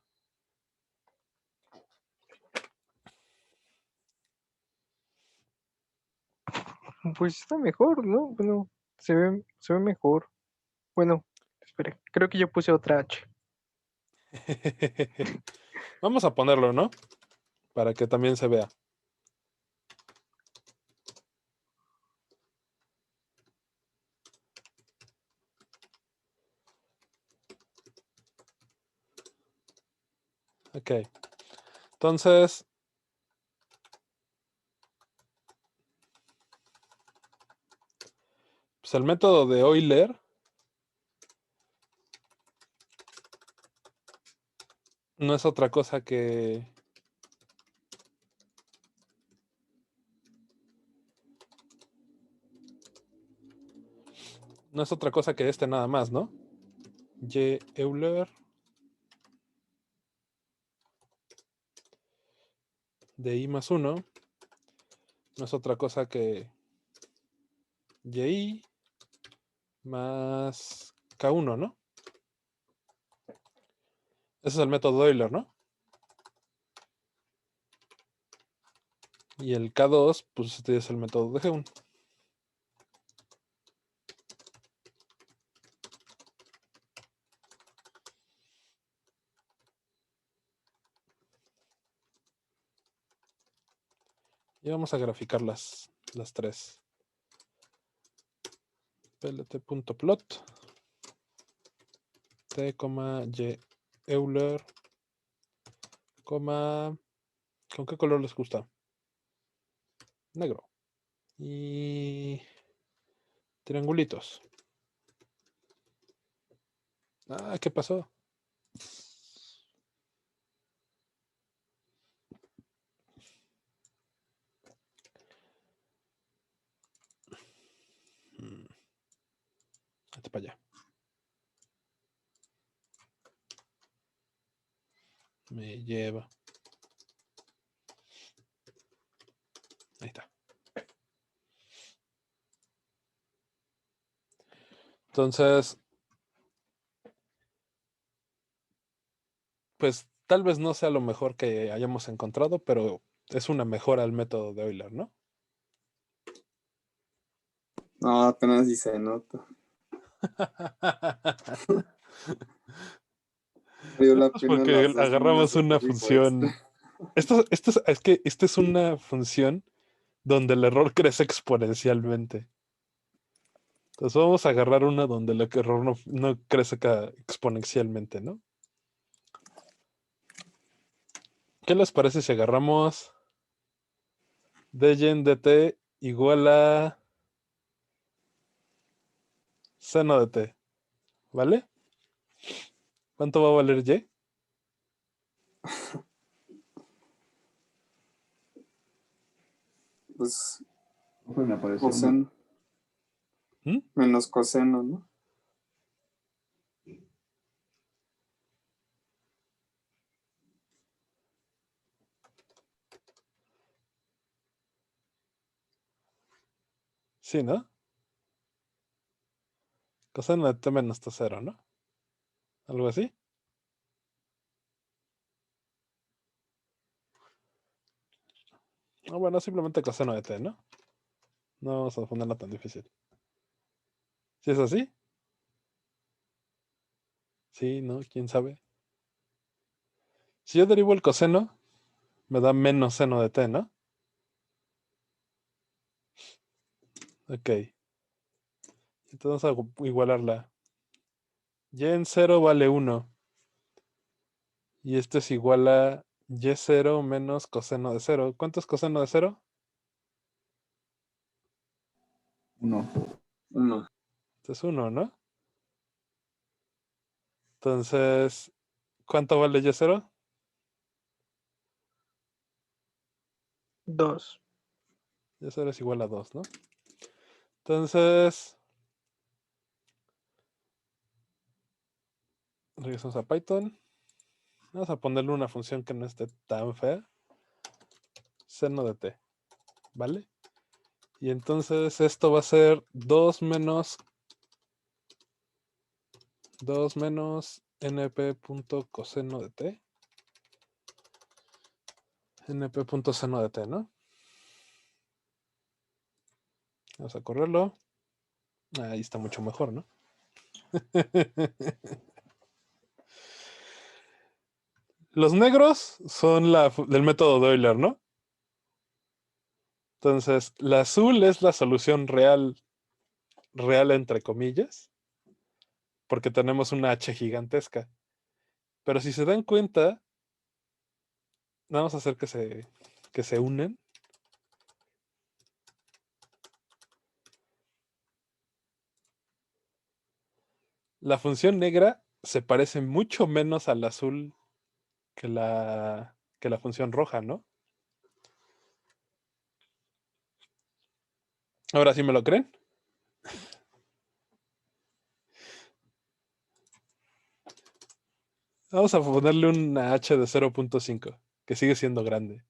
Pues está mejor, ¿no? Bueno, se ve mejor. Bueno, espere, creo que yo puse otra H. Vamos a ponerlo, ¿no? Para que también se vea. Ok. Entonces, pues el método de Euler no es otra cosa que este nada más, ¿no? Y Euler de I más 1 no es otra cosa que Y más K1, ¿no? Ese es el método de Euler, ¿no? Y el K2, pues este es el método de Geun. Y vamos a graficar las tres. plt.plot t, y Euler, ¿con qué color les gusta? Negro. Y triangulitos. Ah, ¿qué pasó? Vete para allá. Me lleva. Ahí está. Entonces, pues tal vez no sea lo mejor que hayamos encontrado, pero es una mejora al método de Euler, ¿no? No, apenas sí se nota. Valió la Pues pena porque las 2 líneas agarramos de una código extra. función. Esta es una función donde el error crece exponencialmente. Entonces vamos a agarrar una donde el error no crece exponencialmente, ¿no? ¿Qué les parece si agarramos dgen dt igual a seno de t? ¿Vale? ¿Cuánto va a valer y? Pues Pues me parece coseno ¿Mm? menos coseno, ¿no? Sí, ¿no? Coseno de t menos t cero, ¿no? ¿Algo así? Bueno, simplemente coseno de t, ¿no? No vamos a ponerla tan difícil. ¿Sí es así? Sí, ¿no? ¿Quién sabe? Si yo derivo el coseno, me da menos seno de t, ¿no? Ok. Entonces vamos a igualarla. Y en 0 vale 1. Y esto es igual a y0 menos coseno de 0. ¿Cuánto es coseno de 0? 1. 1. Esto es 1, ¿no? Entonces, ¿cuánto vale y0? 2. Y0 es igual a 2, ¿no? Entonces, regresamos a Python. Vamos a ponerle una función que no esté tan fea. Seno de t, ¿vale? Y entonces esto va a ser 2 menos np.coseno de t. np.seno de t, ¿no? Vamos a correrlo. Ahí está mucho mejor, ¿no? Los negros son del método de Euler, ¿no? Entonces, la azul es la solución real entre comillas, porque tenemos una H gigantesca. Pero si se dan cuenta, vamos a hacer que se unen. La función negra se parece mucho menos al azul que la función roja, ¿no? Ahora sí me lo creen. Vamos a ponerle una h de 0.5, que sigue siendo grande.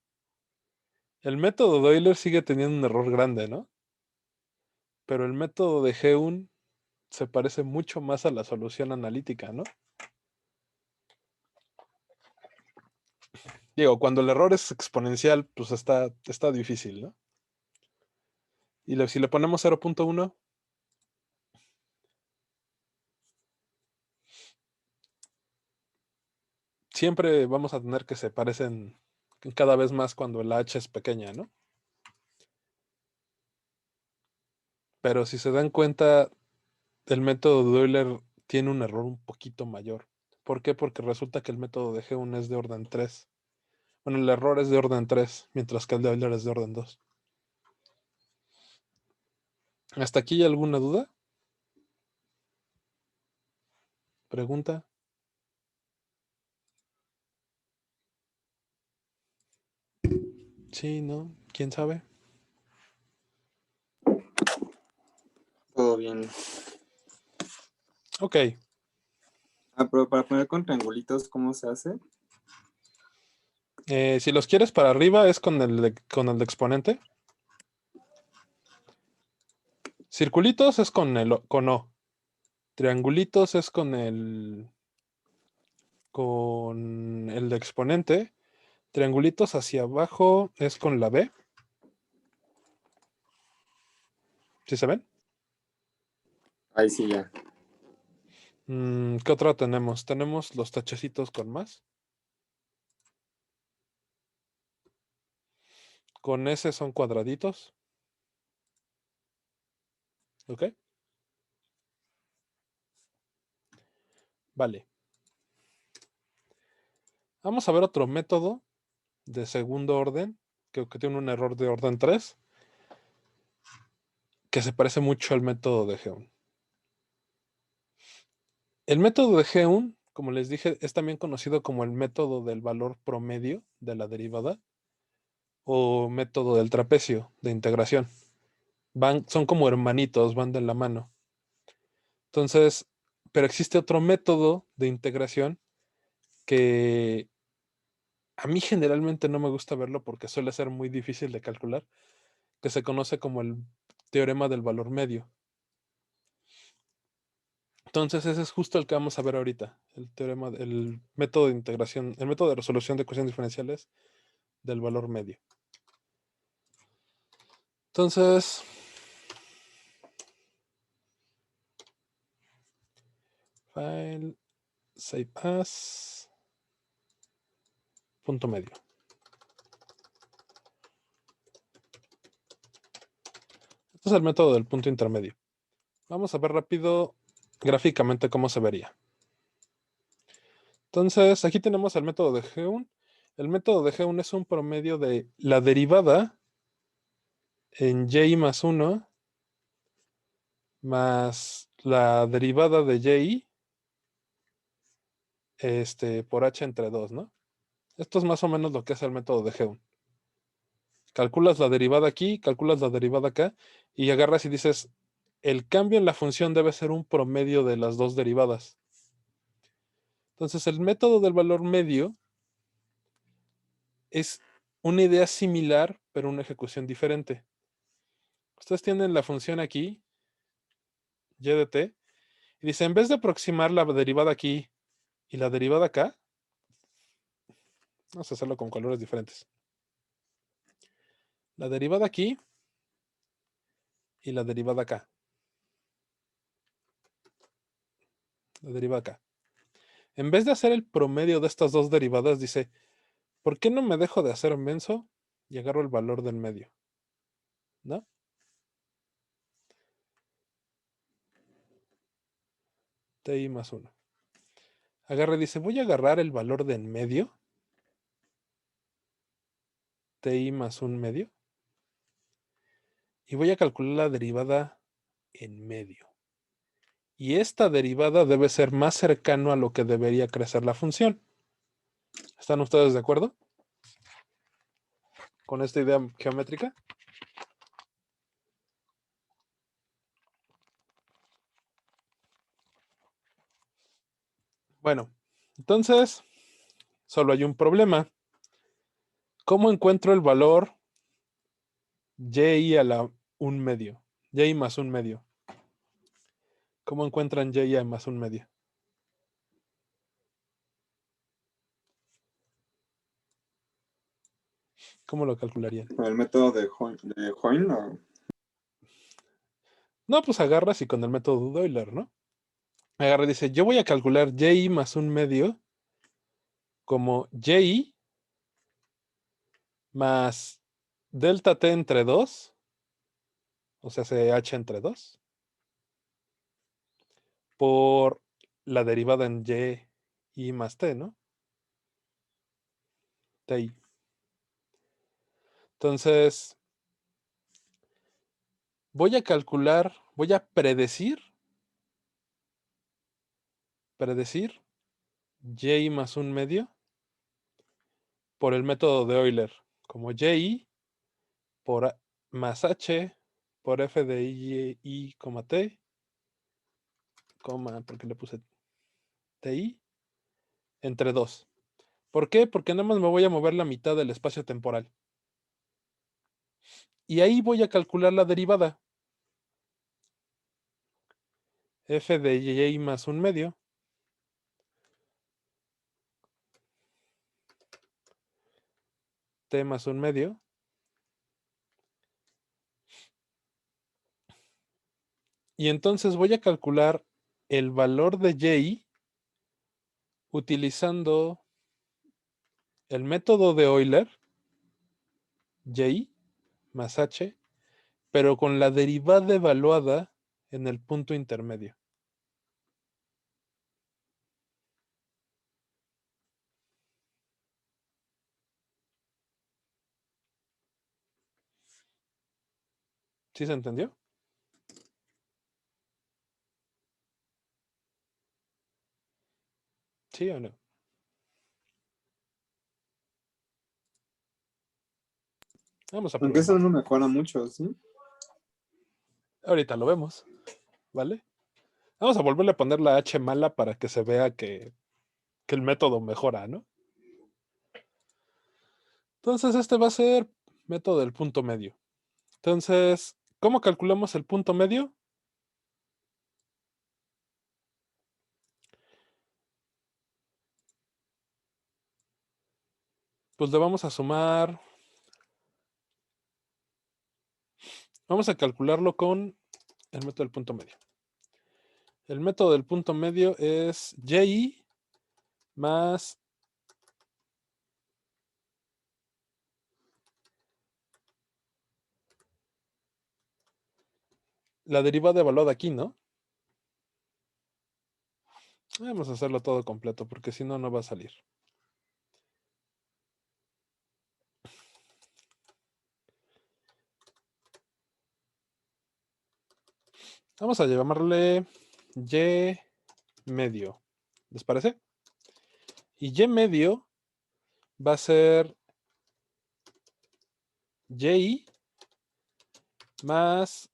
El método de Euler sigue teniendo un error grande, ¿no? Pero el método de Geun se parece mucho más a la solución analítica, ¿no? Digo, cuando el error es exponencial, pues está difícil, ¿no? Y si le ponemos 0.1, siempre vamos a tener que se parecen cada vez más cuando la h es pequeña, ¿no? Pero si se dan cuenta, el método de Euler tiene un error un poquito mayor. ¿Por qué? Porque resulta que el método de Geun es de orden 3. Bueno, el error es de orden 3, mientras que el de Euler es de orden 2. ¿Hasta aquí hay alguna duda? ¿Pregunta? Sí, ¿no? ¿Quién sabe? Todo bien. Ok. Pero para poner con triangulitos, ¿cómo se hace? Si los quieres para arriba es con con el de exponente. Circulitos es con O. Triangulitos es con el de exponente. Triangulitos hacia abajo es con la B. ¿Sí se ven? Ahí sí ya. ¿Qué otra tenemos? Tenemos los tachecitos con más. Con S son cuadraditos. ¿Ok? Vale. Vamos a ver otro método de segundo orden, que tiene un error de orden 3, que se parece mucho al método de Geun. El método de Geun, como les dije, es también conocido como el método del valor promedio de la derivada o método del trapecio de integración. Son como hermanitos, van de la mano. Entonces, pero existe otro método de integración que a mí generalmente no me gusta verlo porque suele ser muy difícil de calcular, que se conoce como el teorema del valor medio. Entonces, ese es justo el que vamos a ver ahorita, el método de integración, el método de resolución de ecuaciones diferenciales del valor medio. Entonces, file, save as, punto medio. Este es el método del punto intermedio. Vamos a ver rápido gráficamente cómo se vería. Entonces, aquí tenemos el método de Geun. El método de Geun es un promedio de la derivada en y más 1 más la derivada de y por h entre 2, ¿no? Esto es más o menos lo que hace el método de Geun. Calculas la derivada aquí, calculas la derivada acá, y agarras y dices, el cambio en la función debe ser un promedio de las dos derivadas. Entonces, el método del valor medio es una idea similar, pero una ejecución diferente. Ustedes tienen la función aquí, y de t, y dice, en vez de aproximar la derivada aquí y la derivada acá, vamos a hacerlo con colores diferentes. La derivada aquí y la derivada acá. La derivada acá. En vez de hacer el promedio de estas dos derivadas, dice, ¿por qué no me dejo de hacer menso y agarro el valor del medio? ¿No? Ti más 1. Agarra y dice, voy a agarrar el valor del medio. Ti más 1 medio. Y voy a calcular la derivada en medio. Y esta derivada debe ser más cercano a lo que debería crecer la función. ¿Están ustedes de acuerdo con esta idea geométrica? Bueno, entonces solo hay un problema. ¿Cómo encuentro el valor y a la 1/2? Y más 1/2. ¿Cómo encuentran y más 1/2? ¿Cómo lo calcularían? Con el método de Hoyle, ¿o? No, pues agarras y con el método de Euler, ¿no? Agarra y dice, yo voy a calcular y más 1/2 como y más delta t entre 2, o sea, h entre 2, por la derivada en y más t, ¿no? Ti. Entonces, voy a calcular, voy a predecir y más 1/2 por el método de Euler, como y por más h por f de i, t, porque le puse ti, entre 2. ¿Por qué? Porque nada más me voy a mover la mitad del espacio temporal. Y ahí voy a calcular la derivada. F de y más 1/2 t más 1/2. Y entonces voy a calcular el valor de y utilizando el método de Euler, y más h, pero con la derivada evaluada en el punto intermedio. ¿Sí se entendió? ¿Sí o no? Vamos a Aunque eso probar. no mejora mucho, ¿sí? Ahorita lo vemos, ¿vale? Vamos a volverle a poner la h mala para que se vea que el método mejora, ¿no? Entonces este va a ser método del punto medio. Entonces, ¿cómo calculamos el punto medio? Pues le vamos a sumar, vamos a calcularlo con el método del punto medio. El método del punto medio es y más la derivada evaluada aquí, ¿no? Vamos a hacerlo todo completo porque si no, no va a salir. Vamos a llamarle y medio. ¿Les parece? Y y medio va a ser y más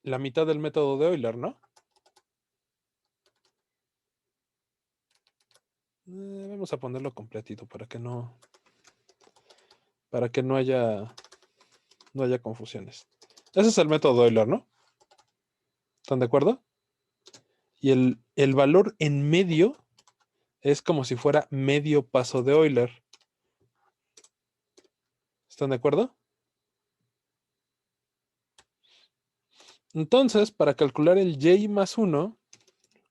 la mitad del método de Euler, ¿no? Vamos a ponerlo completito para que no haya confusiones. Ese es el método de Euler, ¿no? ¿Están de acuerdo? Y el valor en medio es como si fuera medio paso de Euler. ¿Están de acuerdo? Entonces, para calcular el y más 1,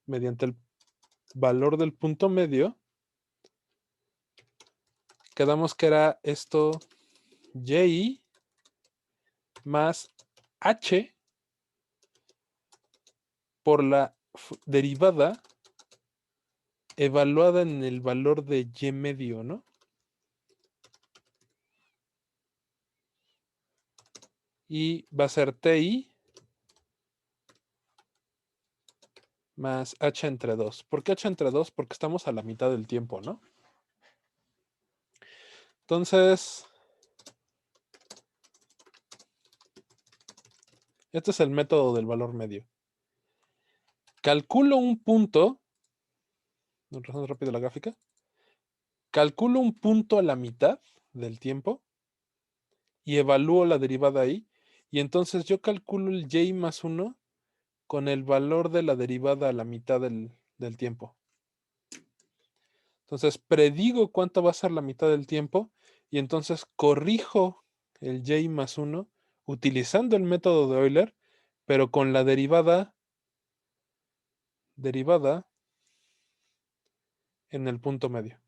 mediante el valor del punto medio, quedamos que era esto y más h por la derivada evaluada en el valor de y medio, ¿no? Y va a ser ti más h entre 2. ¿Por qué h entre 2? Porque estamos a la mitad del tiempo, ¿no? Entonces, este es el método del valor medio. Calculo un punto, repasando rápido la gráfica, calculo un punto a la mitad del tiempo y evalúo la derivada ahí, y entonces yo calculo el y más 1 con el valor de la derivada a la mitad del tiempo. Entonces predigo cuánto va a ser la mitad del tiempo y entonces corrijo el y más 1 utilizando el método de Euler, pero con la derivada en el punto medio.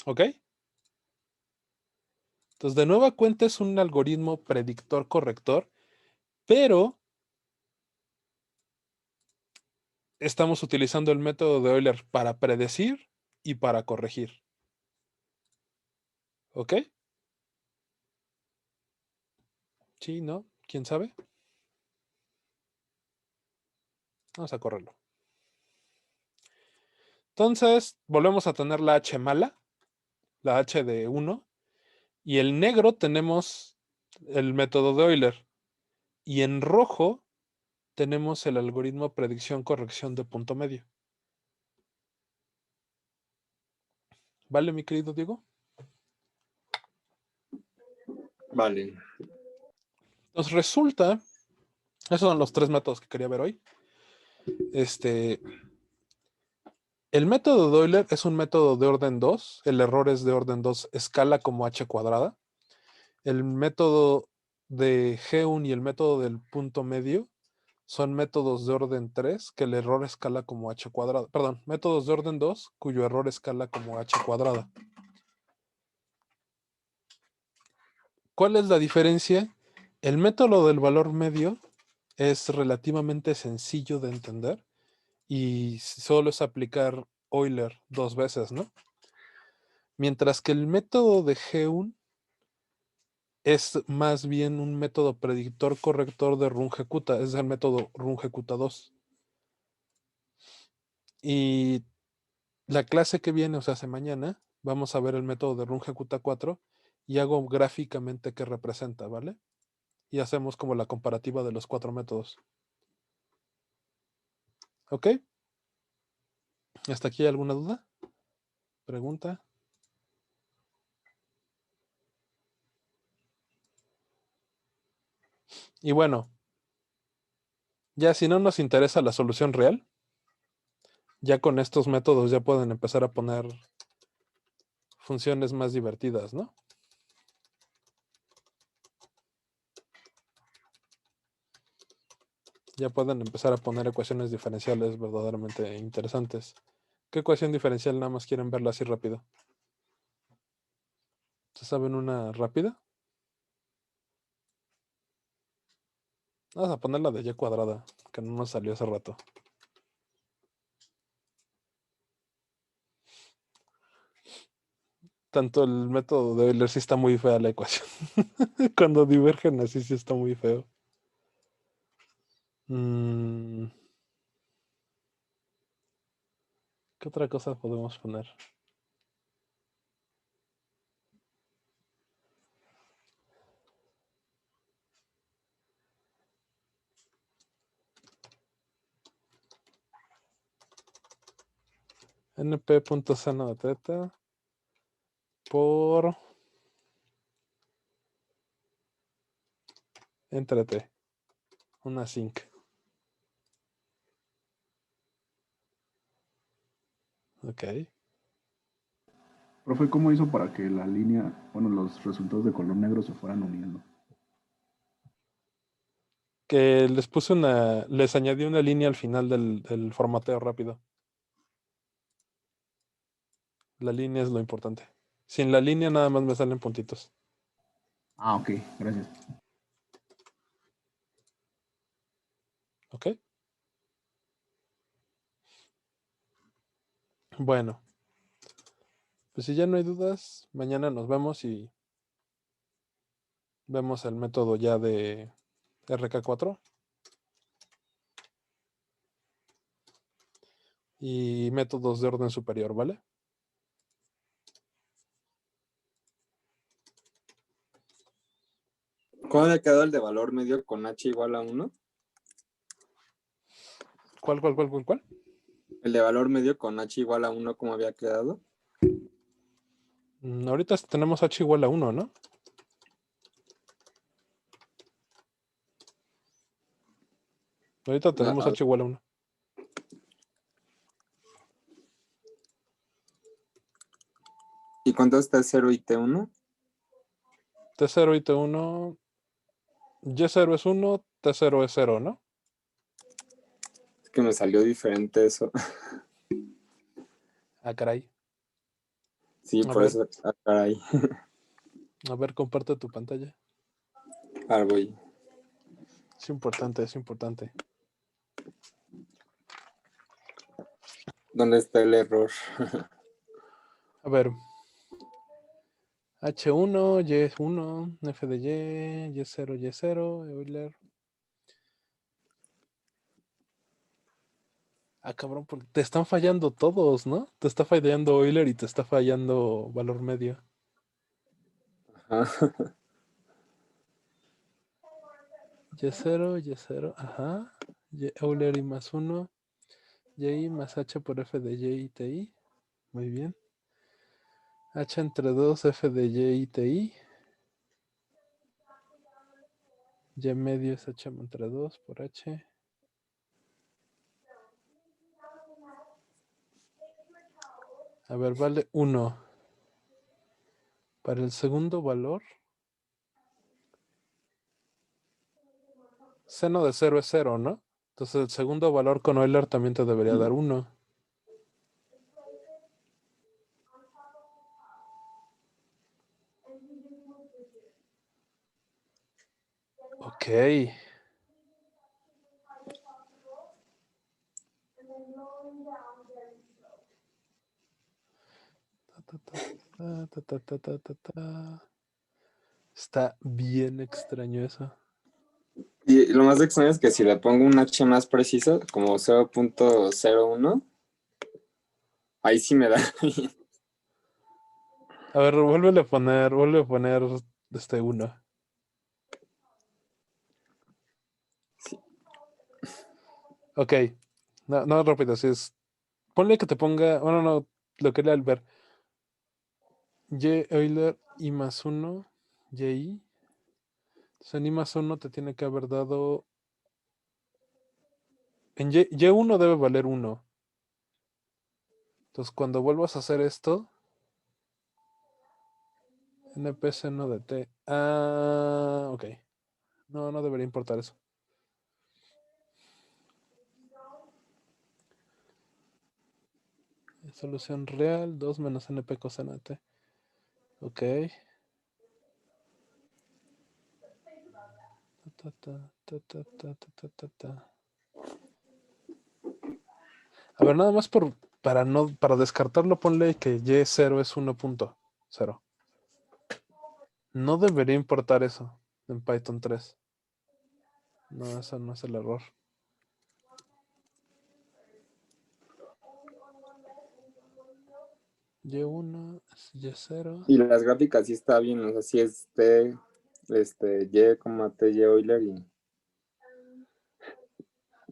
¿Ok? Entonces, de nueva cuenta es un algoritmo predictor corrector, pero estamos utilizando el método de Euler para predecir y para corregir. ¿Ok? Sí, ¿no? ¿Quién sabe? Vamos a correrlo. Entonces, volvemos a tener la h mala, la h de 1, y el negro tenemos el método de Euler, y en rojo tenemos el algoritmo predicción-corrección de punto medio. ¿Vale, mi querido Diego? Vale. Entonces resulta, esos son los 3 métodos que quería ver hoy. El método de Euler es un método de orden 2, el error es de orden 2, escala como h cuadrada. El método de Geun y el método del punto medio son métodos de orden 3, que el error escala como h cuadrada. Perdón, métodos de orden 2, cuyo error escala como h cuadrada. ¿Cuál es la diferencia? El método del valor medio es relativamente sencillo de entender y solo es aplicar Euler 2 veces, ¿no? Mientras que el método de Geun es más bien un método predictor corrector de Runge-Kutta, es el método Runge-Kutta 2. Y la clase que viene, o sea, hace mañana, vamos a ver el método de Runge-Kutta 4 y hago gráficamente qué representa, ¿vale? Y hacemos como la comparativa de los 4 métodos. ¿Ok? ¿Hasta aquí hay alguna duda? ¿Pregunta? Y bueno, ya si no nos interesa la solución real, ya con estos métodos ya pueden empezar a poner funciones más divertidas, ¿no? Ya pueden empezar a poner ecuaciones diferenciales verdaderamente interesantes. ¿Qué ecuación diferencial nada más quieren verla así rápido? ¿Se saben una rápida? Vamos a ponerla de y cuadrada, que no nos salió hace rato. Tanto el método de Euler sí está muy fea la ecuación. Cuando divergen así sí está muy feo. ¿Qué otra cosa podemos poner? np.seno de teta por entre t, una zinc. Ok. Profe, ¿cómo hizo para que la línea, bueno, los resultados de color negro se fueran uniendo? Que les añadí una línea al final del formateo rápido. La línea es lo importante. Sin la línea nada más me salen puntitos. Ah, ok, gracias. ¿Ok? Bueno, pues si ya no hay dudas, mañana nos vemos y Vemos el método ya de RK4. Y métodos de orden superior, ¿vale? ¿Cómo había quedado el de valor medio con h igual a 1? ¿Cuál? El de valor medio con h igual a 1, ¿cómo había quedado? Ahorita tenemos h igual a 1, ¿no? Ahorita tenemos h igual a 1. ¿Y cuánto está T0 y T1? T0 y T1. Y0 es 1, T0 es 0, ¿no? Es que me salió diferente eso. Ah, caray. Sí, A por ver. eso. Ah, caray. A ver, comparte tu pantalla. Ah, voy. Es importante, es importante. ¿Dónde está el error? A ver. H1, Y1, F de Y0, Y0, Euler. Ah, cabrón, porque te están fallando todos, ¿no? Te está fallando Euler y te está fallando valor medio. Ajá. Y0, Y0, ajá. Euler y más 1. Y más H por F de Y y TI. Muy bien. H entre 2, F de Y y TI. Y medio es H entre 2 por H. A ver, vale 1. Para el segundo valor, seno de 0 es 0, ¿no? Entonces el segundo valor con Euler también te debería dar 1. Ok. Está bien extraño eso. Y lo más extraño es que si le pongo un h más preciso, como 0.01, ahí sí me da. A ver, vuelve a poner 1. Sí. Ok. No, rápido, si es. Ponle que te ponga. Bueno, no, lo quería al ver. Y Euler I más 1. Y. Entonces en I más 1 te tiene que haber dado. En Y1 debe valer 1. Entonces cuando vuelvas a hacer esto. NP seno de T. Ah, ok. No debería importar eso. Solución real, 2 menos NP coseno de T. Ok. A ver, nada más para descartarlo, ponle que Y0 es 1.0. No debería importar eso en Python 3. No, eso no es el error. Y1 es Y0. Y las gráficas sí está bien, o sea, sí es T, Y, T, Y Euler y...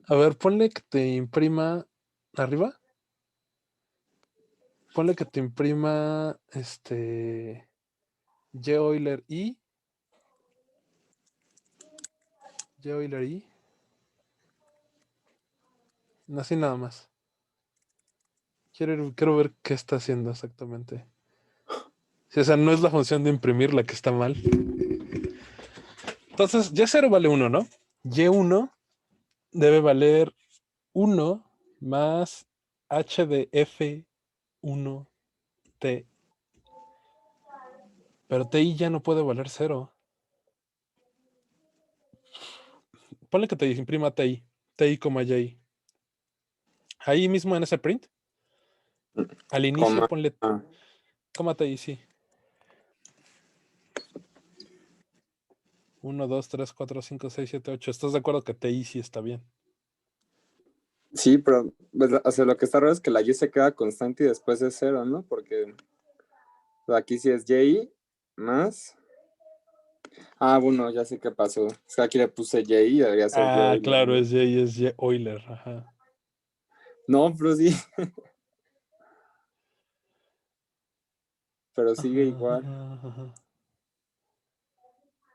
A ver, ponle que te imprima arriba. Ponle que te imprima Y Euler I. Y Euler I. Así nada más. Quiero ver qué está haciendo exactamente. Sí, o sea, no es la función de imprimir la que está mal. Entonces, Y0 vale 1, ¿no? Y1 debe valer 1 más H de F1T. Pero TI ya no puede valer 0. Ponle que te imprima TI. TI, Y. Ahí mismo en ese print. Al inicio Coma, ponle TI, sí. 1, 2, 3, 4, 5, 6, 7, 8. ¿Estás de acuerdo que TI sí está bien? Sí, pero pues, o sea, lo que está raro es que la Y se queda constante y después es 0, ¿no? Porque aquí sí es Y más. Ah, bueno, ya sé qué pasó. Es que aquí le puse Y y debería ser Y Ah, Euler, claro, ¿no? es Y Euler. Ajá. No, pero sí, pero sigue Ajá, igual. ajá, ajá.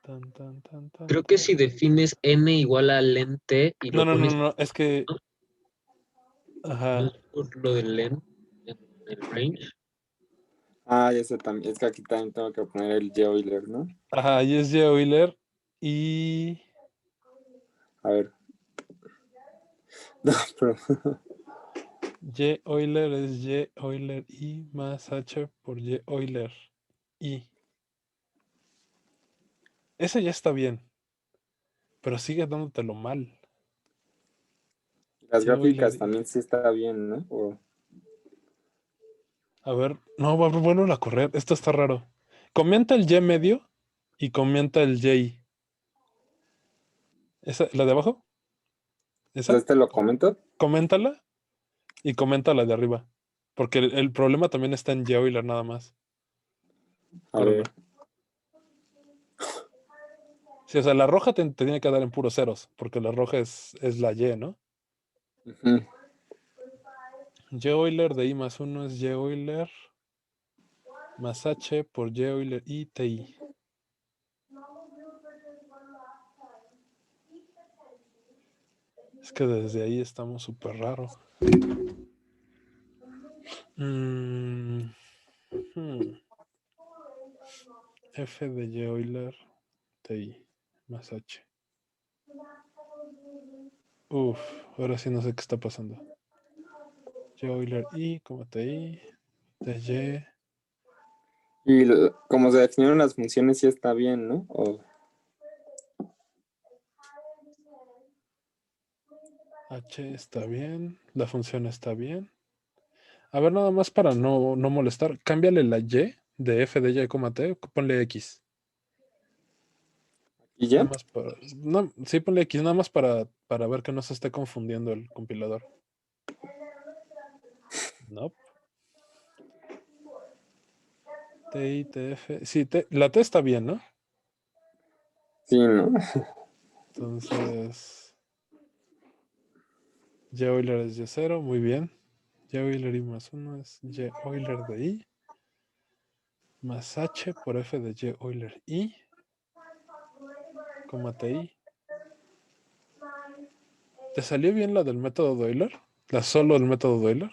Tan, tan, tan, tan, Creo que tan. si defines n igual a len t y No, lo no, no, pones, no, es que. no Ajá. es por lo del len en el range. Ah, ya sé también. Es que aquí también tengo que poner el Y Euler, ¿no? Ajá, y es Y Euler y. A ver. No, pero Y Euler es Y Euler I más H por Y Euler I. Ese ya está bien, pero sigue dándotelo mal. las Y Euler gráficas I. también sí está bien, ¿no? A ver, no, vuelvo a correr. Esto está raro. Comenta el Y medio y comenta el Y. ¿Esa, la de abajo? ¿Esa? Entonces te lo comento. Coméntala y comenta la de arriba. Porque el problema también está en Y Euler nada más. A ver. Córrelo. Sí, o sea, la roja te tiene que dar en puros ceros, porque la roja es la Y, ¿no? Ujú. Y Euler de I más 1 es Y Euler más H por Y Euler I TI. Es que desde ahí estamos súper raro. Mm, hmm. F de Y Euler TI más H. Uf, ahora sí no sé qué está pasando. Y Euler I como TI de Y. Y como se definieron las funciones, sí está bien, ¿no? H está bien, la función está bien. A ver, nada más para no molestar, cámbiale la Y de F de Y, T, ponle X. ¿Y Nada ya? más para. No, sí, ponle X, nada más para ver que no se esté confundiendo el compilador. No. TI, TF. Sí, la T está bien, ¿no? Sí, ¿no? Entonces. Y Euler es Y0, muy bien. Y Euler I más 1 es Y Euler de I más H por F de Y Euler I, TI. ¿Te salió bien la del método de Euler? ¿La solo del método de Euler?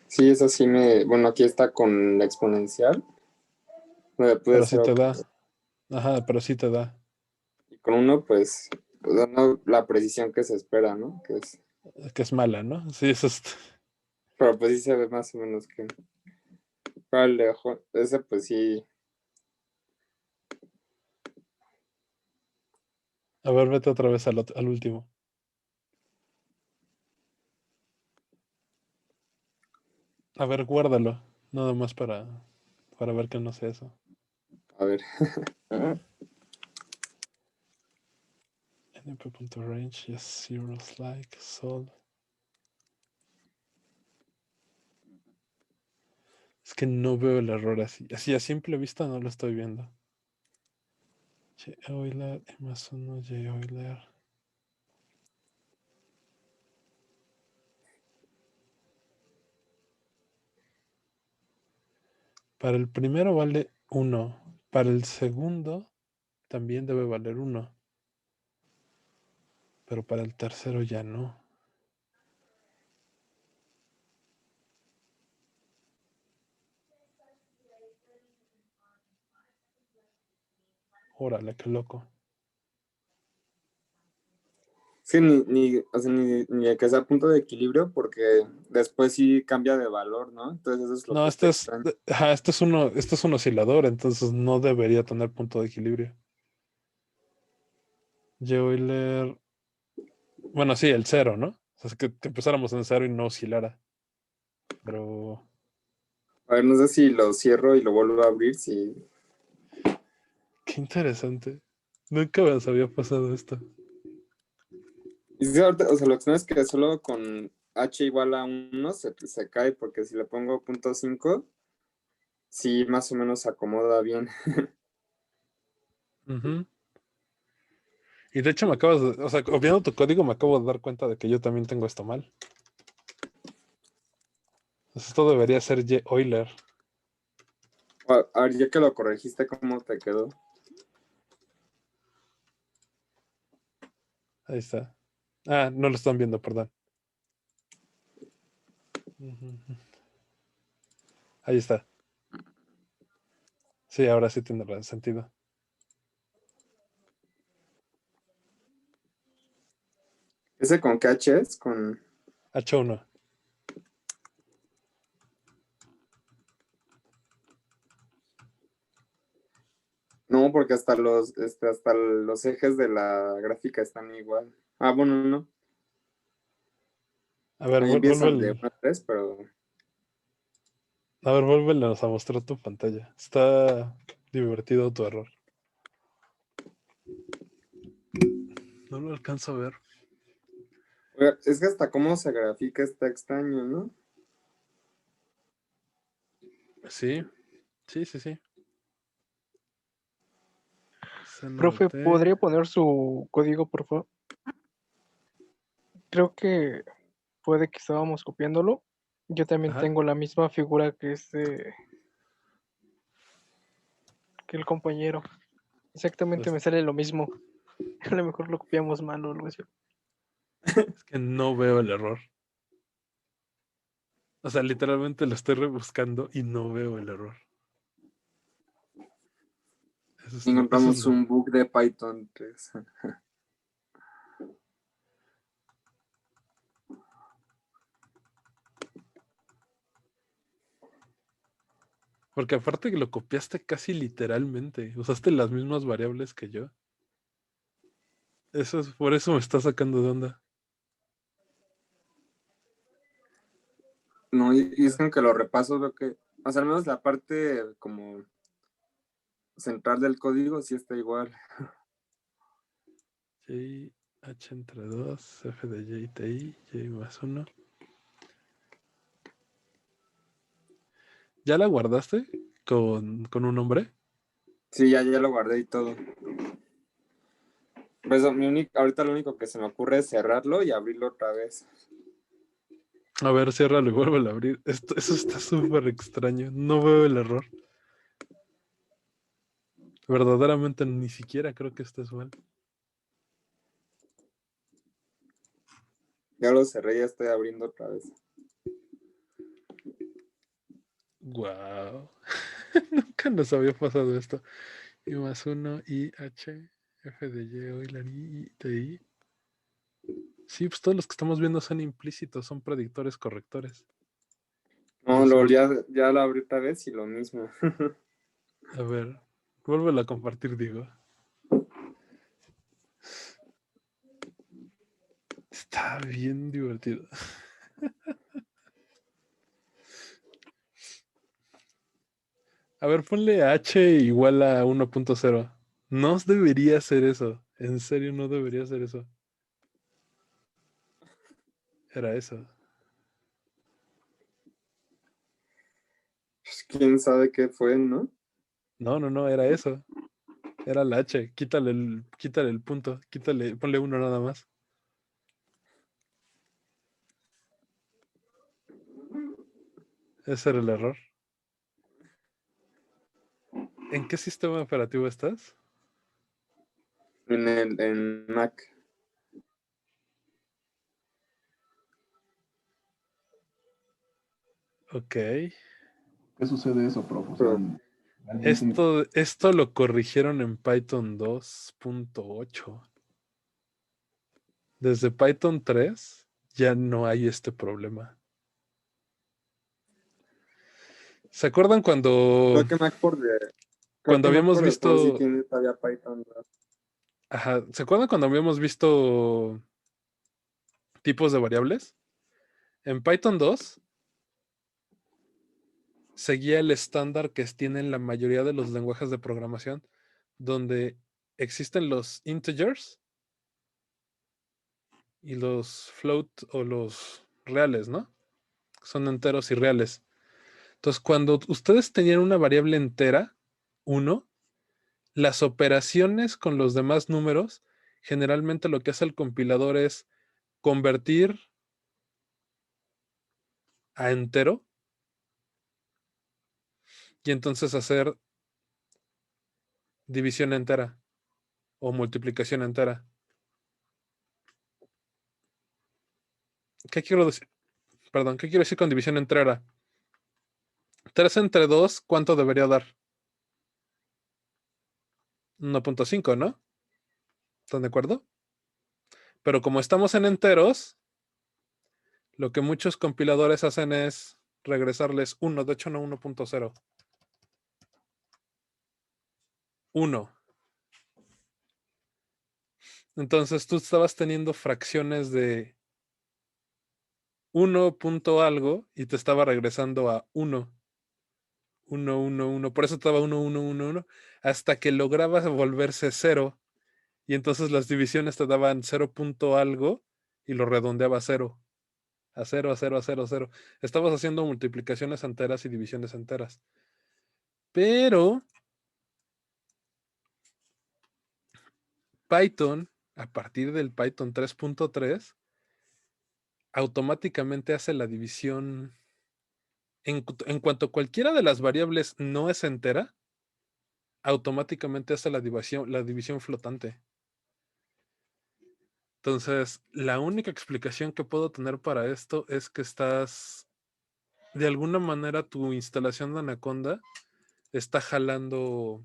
Sí, eso sí me. Bueno, aquí está con la exponencial. Me pude Pero sí ser te da. Ajá, pero sí te da. y con uno, pues, dando la precisión que se espera, ¿no? Que es mala, ¿no? Sí, eso es. Pero pues sí se ve más o menos que. Pero ese, pues sí. A ver, vete otra vez al último. A ver, guárdalo. Nada más para ver que no sé eso. A ver. np.range, yes, zeros like, sol. Es que no veo el error así. Así a simple vista no lo estoy viendo. Y Euler, I más 1, Y Euler. Para el primero vale 1. Para el segundo también debe valer 1. Pero para el tercero ya no. Órale, qué loco. Sí, o sea, ni que sea a punto de equilibrio, porque después sí cambia de valor, ¿no? Entonces eso es lo No, que está extraño. este es un oscilador, entonces no debería tener punto de equilibrio. Y Euler. Bueno, sí, el cero, ¿no? O sea, es que empezáramos en cero y no oscilara. Pero. A ver, no sé si lo cierro y lo vuelvo a abrir, si. Qué interesante. Nunca me había pasado esto. Y sí, ahorita, o sea, lo que no es que solo con h igual a 1 se cae, porque si le pongo .5, sí, más o menos se acomoda bien. Ujú. Y de hecho me acabas de, o sea, obviando tu código me acabo de dar cuenta de que yo también tengo esto mal. Entonces, esto debería ser Euler. A ver, ya que lo corregiste, ¿cómo te quedó? Ahí está. Ah, no lo están viendo, perdón. Ujú. Ahí está. Sí, ahora sí tiene sentido. ¿Ese con qué h es? Con... H1. No, porque hasta los ejes de la gráfica están igual. Ah, bueno, no. A ver, Ahí empiezan de 1 a 3, pero vuélvenos a mostrar tu pantalla. Está divertido tu error. No lo alcanzo a ver. oiga, es que hasta cómo se grafica está extraño, ¿no? Sí, sí, sí, sí. Seno de Profe, T. ¿podría poner su código, por favor? Creo que puede que estábamos copiándolo. Yo también Ajá. tengo la misma figura que que el compañero. Exactamente Pues me sale lo mismo. A lo mejor lo copiamos mal o algo así. es que no veo el error. O sea, literalmente lo estoy rebuscando y no veo el error. Eso es Encontramos un bug de Python 3. Porque aparte que lo copiaste casi literalmente. Usaste las mismas variables que yo. Eso es, por eso me está sacando de onda. No, y es que aunque lo repaso, veo que, o sea, al menos la parte como central del código sí está igual. J, H entre 2, F de J, T, I, J más 1. ¿Ya la guardaste con un nombre? Sí, ya lo guardé y todo. Pues ahorita lo único que se me ocurre es cerrarlo y abrirlo otra vez. A ver, ciérralo y vuelve a abrir. Eso está súper extraño. No veo el error. Verdaderamente ni siquiera creo que estés mal. Ya lo cerré, ya estoy abriendo otra vez. Wow. Nunca nos había pasado esto. I más 1, I, H, F de Y, Euler, I, T, I. Sí, pues todos los que estamos viendo son implícitos, son predictores correctores. No, ya lo abrí otra vez y lo mismo. A ver, vuélvelo a compartir, digo. Está bien divertido. A ver, ponle H igual a 1.0. No debería ser eso. En serio, no debería ser eso. Era eso. Pues, quién sabe qué fue, ¿no? No, era eso. Era la H. Quítale el punto. Ponle uno nada más. Ese era el error. ¿En qué sistema operativo estás? En Mac. Ok. ¿Qué sucede eso, profe? O sea, Pero, realmente Esto lo corrigieron en Python 2.8. Desde Python 3 ya no hay este problema. ¿Se acuerdan creo que Mac cuando habíamos por default sí visto, tiene todavía Python. ajá, ¿se acuerdan cuando habíamos visto tipos de variables? En Python 2 seguía el estándar que tienen la mayoría de los lenguajes de programación, donde existen los integers y los float o los reales, ¿no? Son enteros y reales. Entonces, cuando ustedes tenían una variable entera, 1, las operaciones con los demás números, generalmente lo que hace el compilador es convertir a entero y entonces hacer división entera o multiplicación entera. ¿Qué quiero decir? Perdón, ¿qué quiero decir con división entera? 3 entre 2, ¿cuánto debería dar? 1.5, ¿no? ¿Están de acuerdo? Pero como estamos en enteros, lo que muchos compiladores hacen es regresarles 1, de hecho no 1.0. 1. Entonces tú estabas teniendo fracciones de 1 punto algo y te estaba regresando a 1. 1, 1, 1. Por eso estaba 1, 1, 1, 1. Hasta que lograbas volverse 0. Y entonces las divisiones te daban 0 punto algo y lo redondeaba a 0. A 0, a 0, a 0, a 0. Estabas haciendo multiplicaciones enteras y divisiones enteras. Pero Python, a partir del Python 3.3, automáticamente hace la división. En cuanto cualquiera de las variables no es entera, automáticamente hace la división flotante. Entonces, la única explicación que puedo tener para esto es que de alguna manera, tu instalación de Anaconda está jalando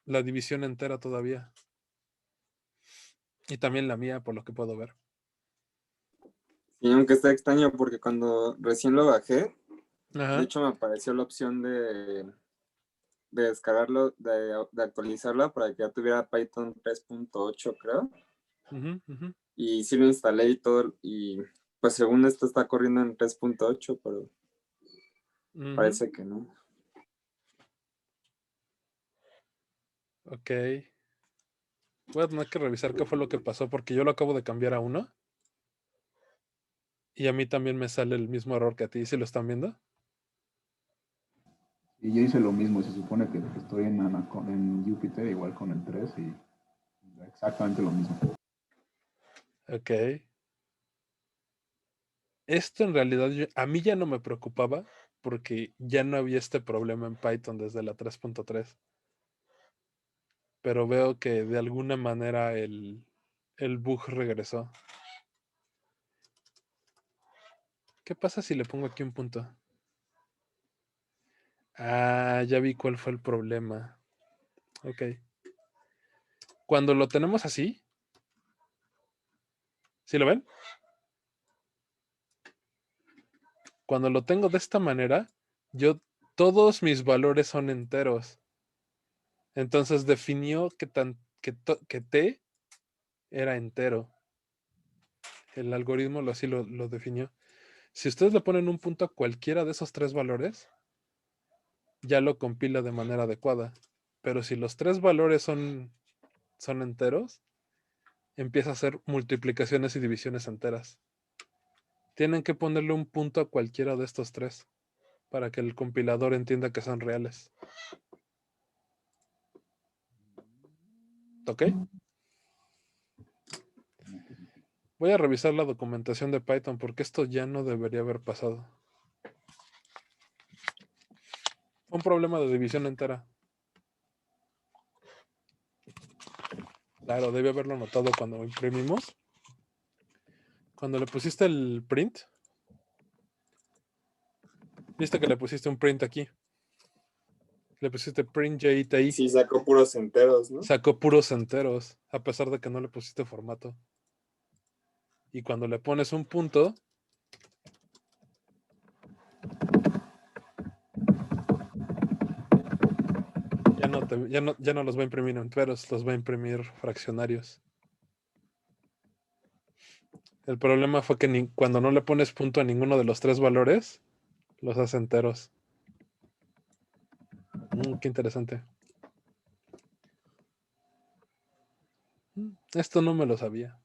la división entera todavía. Y también la mía, por lo que puedo ver. Y aunque está extraño porque cuando recién lo bajé, Ajá. de hecho me apareció la opción de descargarlo, de actualizarla para que ya tuviera Python 3.8, creo. Ujú, ujú. Y sí lo instalé y todo, y pues según esto está corriendo en 3.8, pero Ujú. parece que no. Ok. Voy a tener que revisar qué fue lo que pasó porque yo lo acabo de cambiar a 1. Y a mí también me sale el mismo error que a ti. ¿Sí lo están viendo? Y yo hice lo mismo, se supone que estoy en Jupyter igual con el 3 y exactamente lo mismo. Ok. Esto en realidad a mí ya no me preocupaba porque ya no había este problema en Python desde la 3.3. Pero veo que de alguna manera el bug regresó. ¿Qué pasa si le pongo aquí un punto? Ah, ya vi cuál fue el problema. Ok. Cuando lo tenemos así, ¿sí lo ven? Cuando lo tengo de esta manera, todos mis valores son enteros. Entonces definió que t era entero. El algoritmo así lo definió. Si ustedes le ponen un punto a cualquiera de esos 3 valores, ya lo compila de manera adecuada. Pero si los 3 valores son enteros, empieza a hacer multiplicaciones y divisiones enteras. Tienen que ponerle un punto a cualquiera de estos 3 para que el compilador entienda que son reales. ¿Ok? Voy a revisar la documentación de Python porque esto ya no debería haber pasado. Un problema de división entera. Claro, debe haberlo notado cuando imprimimos. Cuando le pusiste el print. Viste que le pusiste un print aquí. Le pusiste print JTI. Sí, sacó puros enteros, ¿no? Sacó puros enteros, a pesar de que no le pusiste formato. Y cuando le pones un punto, ya no los va a imprimir enteros, los va a imprimir fraccionarios. El problema fue que cuando no le pones punto a ninguno de los 3 valores, los hace enteros. Qué interesante. Esto no me lo sabía.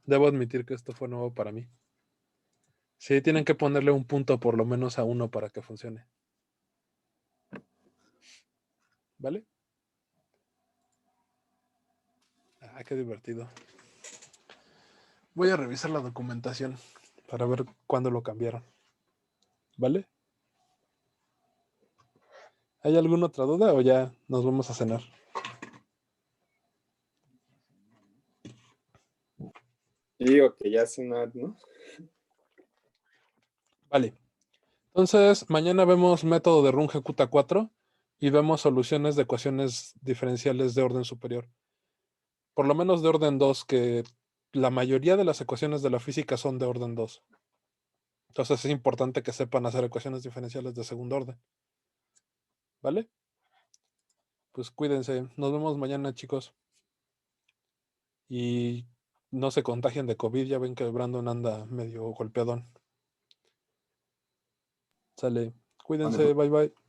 Debo admitir que esto fue nuevo para mí. Sí, tienen que ponerle un punto por lo menos a uno para que funcione. ¿Vale? Ah, qué divertido. Voy a revisar la documentación para ver cuándo lo cambiaron. ¿Vale? ¿Hay alguna otra duda o ya nos vamos a cenar? Yo digo que ya cenar, ¿no? Vale. Entonces, mañana vemos método de Runge-Kutta 4 y vemos soluciones de ecuaciones diferenciales de orden superior. Por lo menos de orden 2, que la mayoría de las ecuaciones de la física son de orden 2. Entonces es importante que sepan hacer ecuaciones diferenciales de segundo orden. ¿Vale? Pues cuídense. Nos vemos mañana, chicos. Y no se contagien de COVID. Ya ven que Brandon anda medio golpeadón. Sale. Cuídense. Bye bye.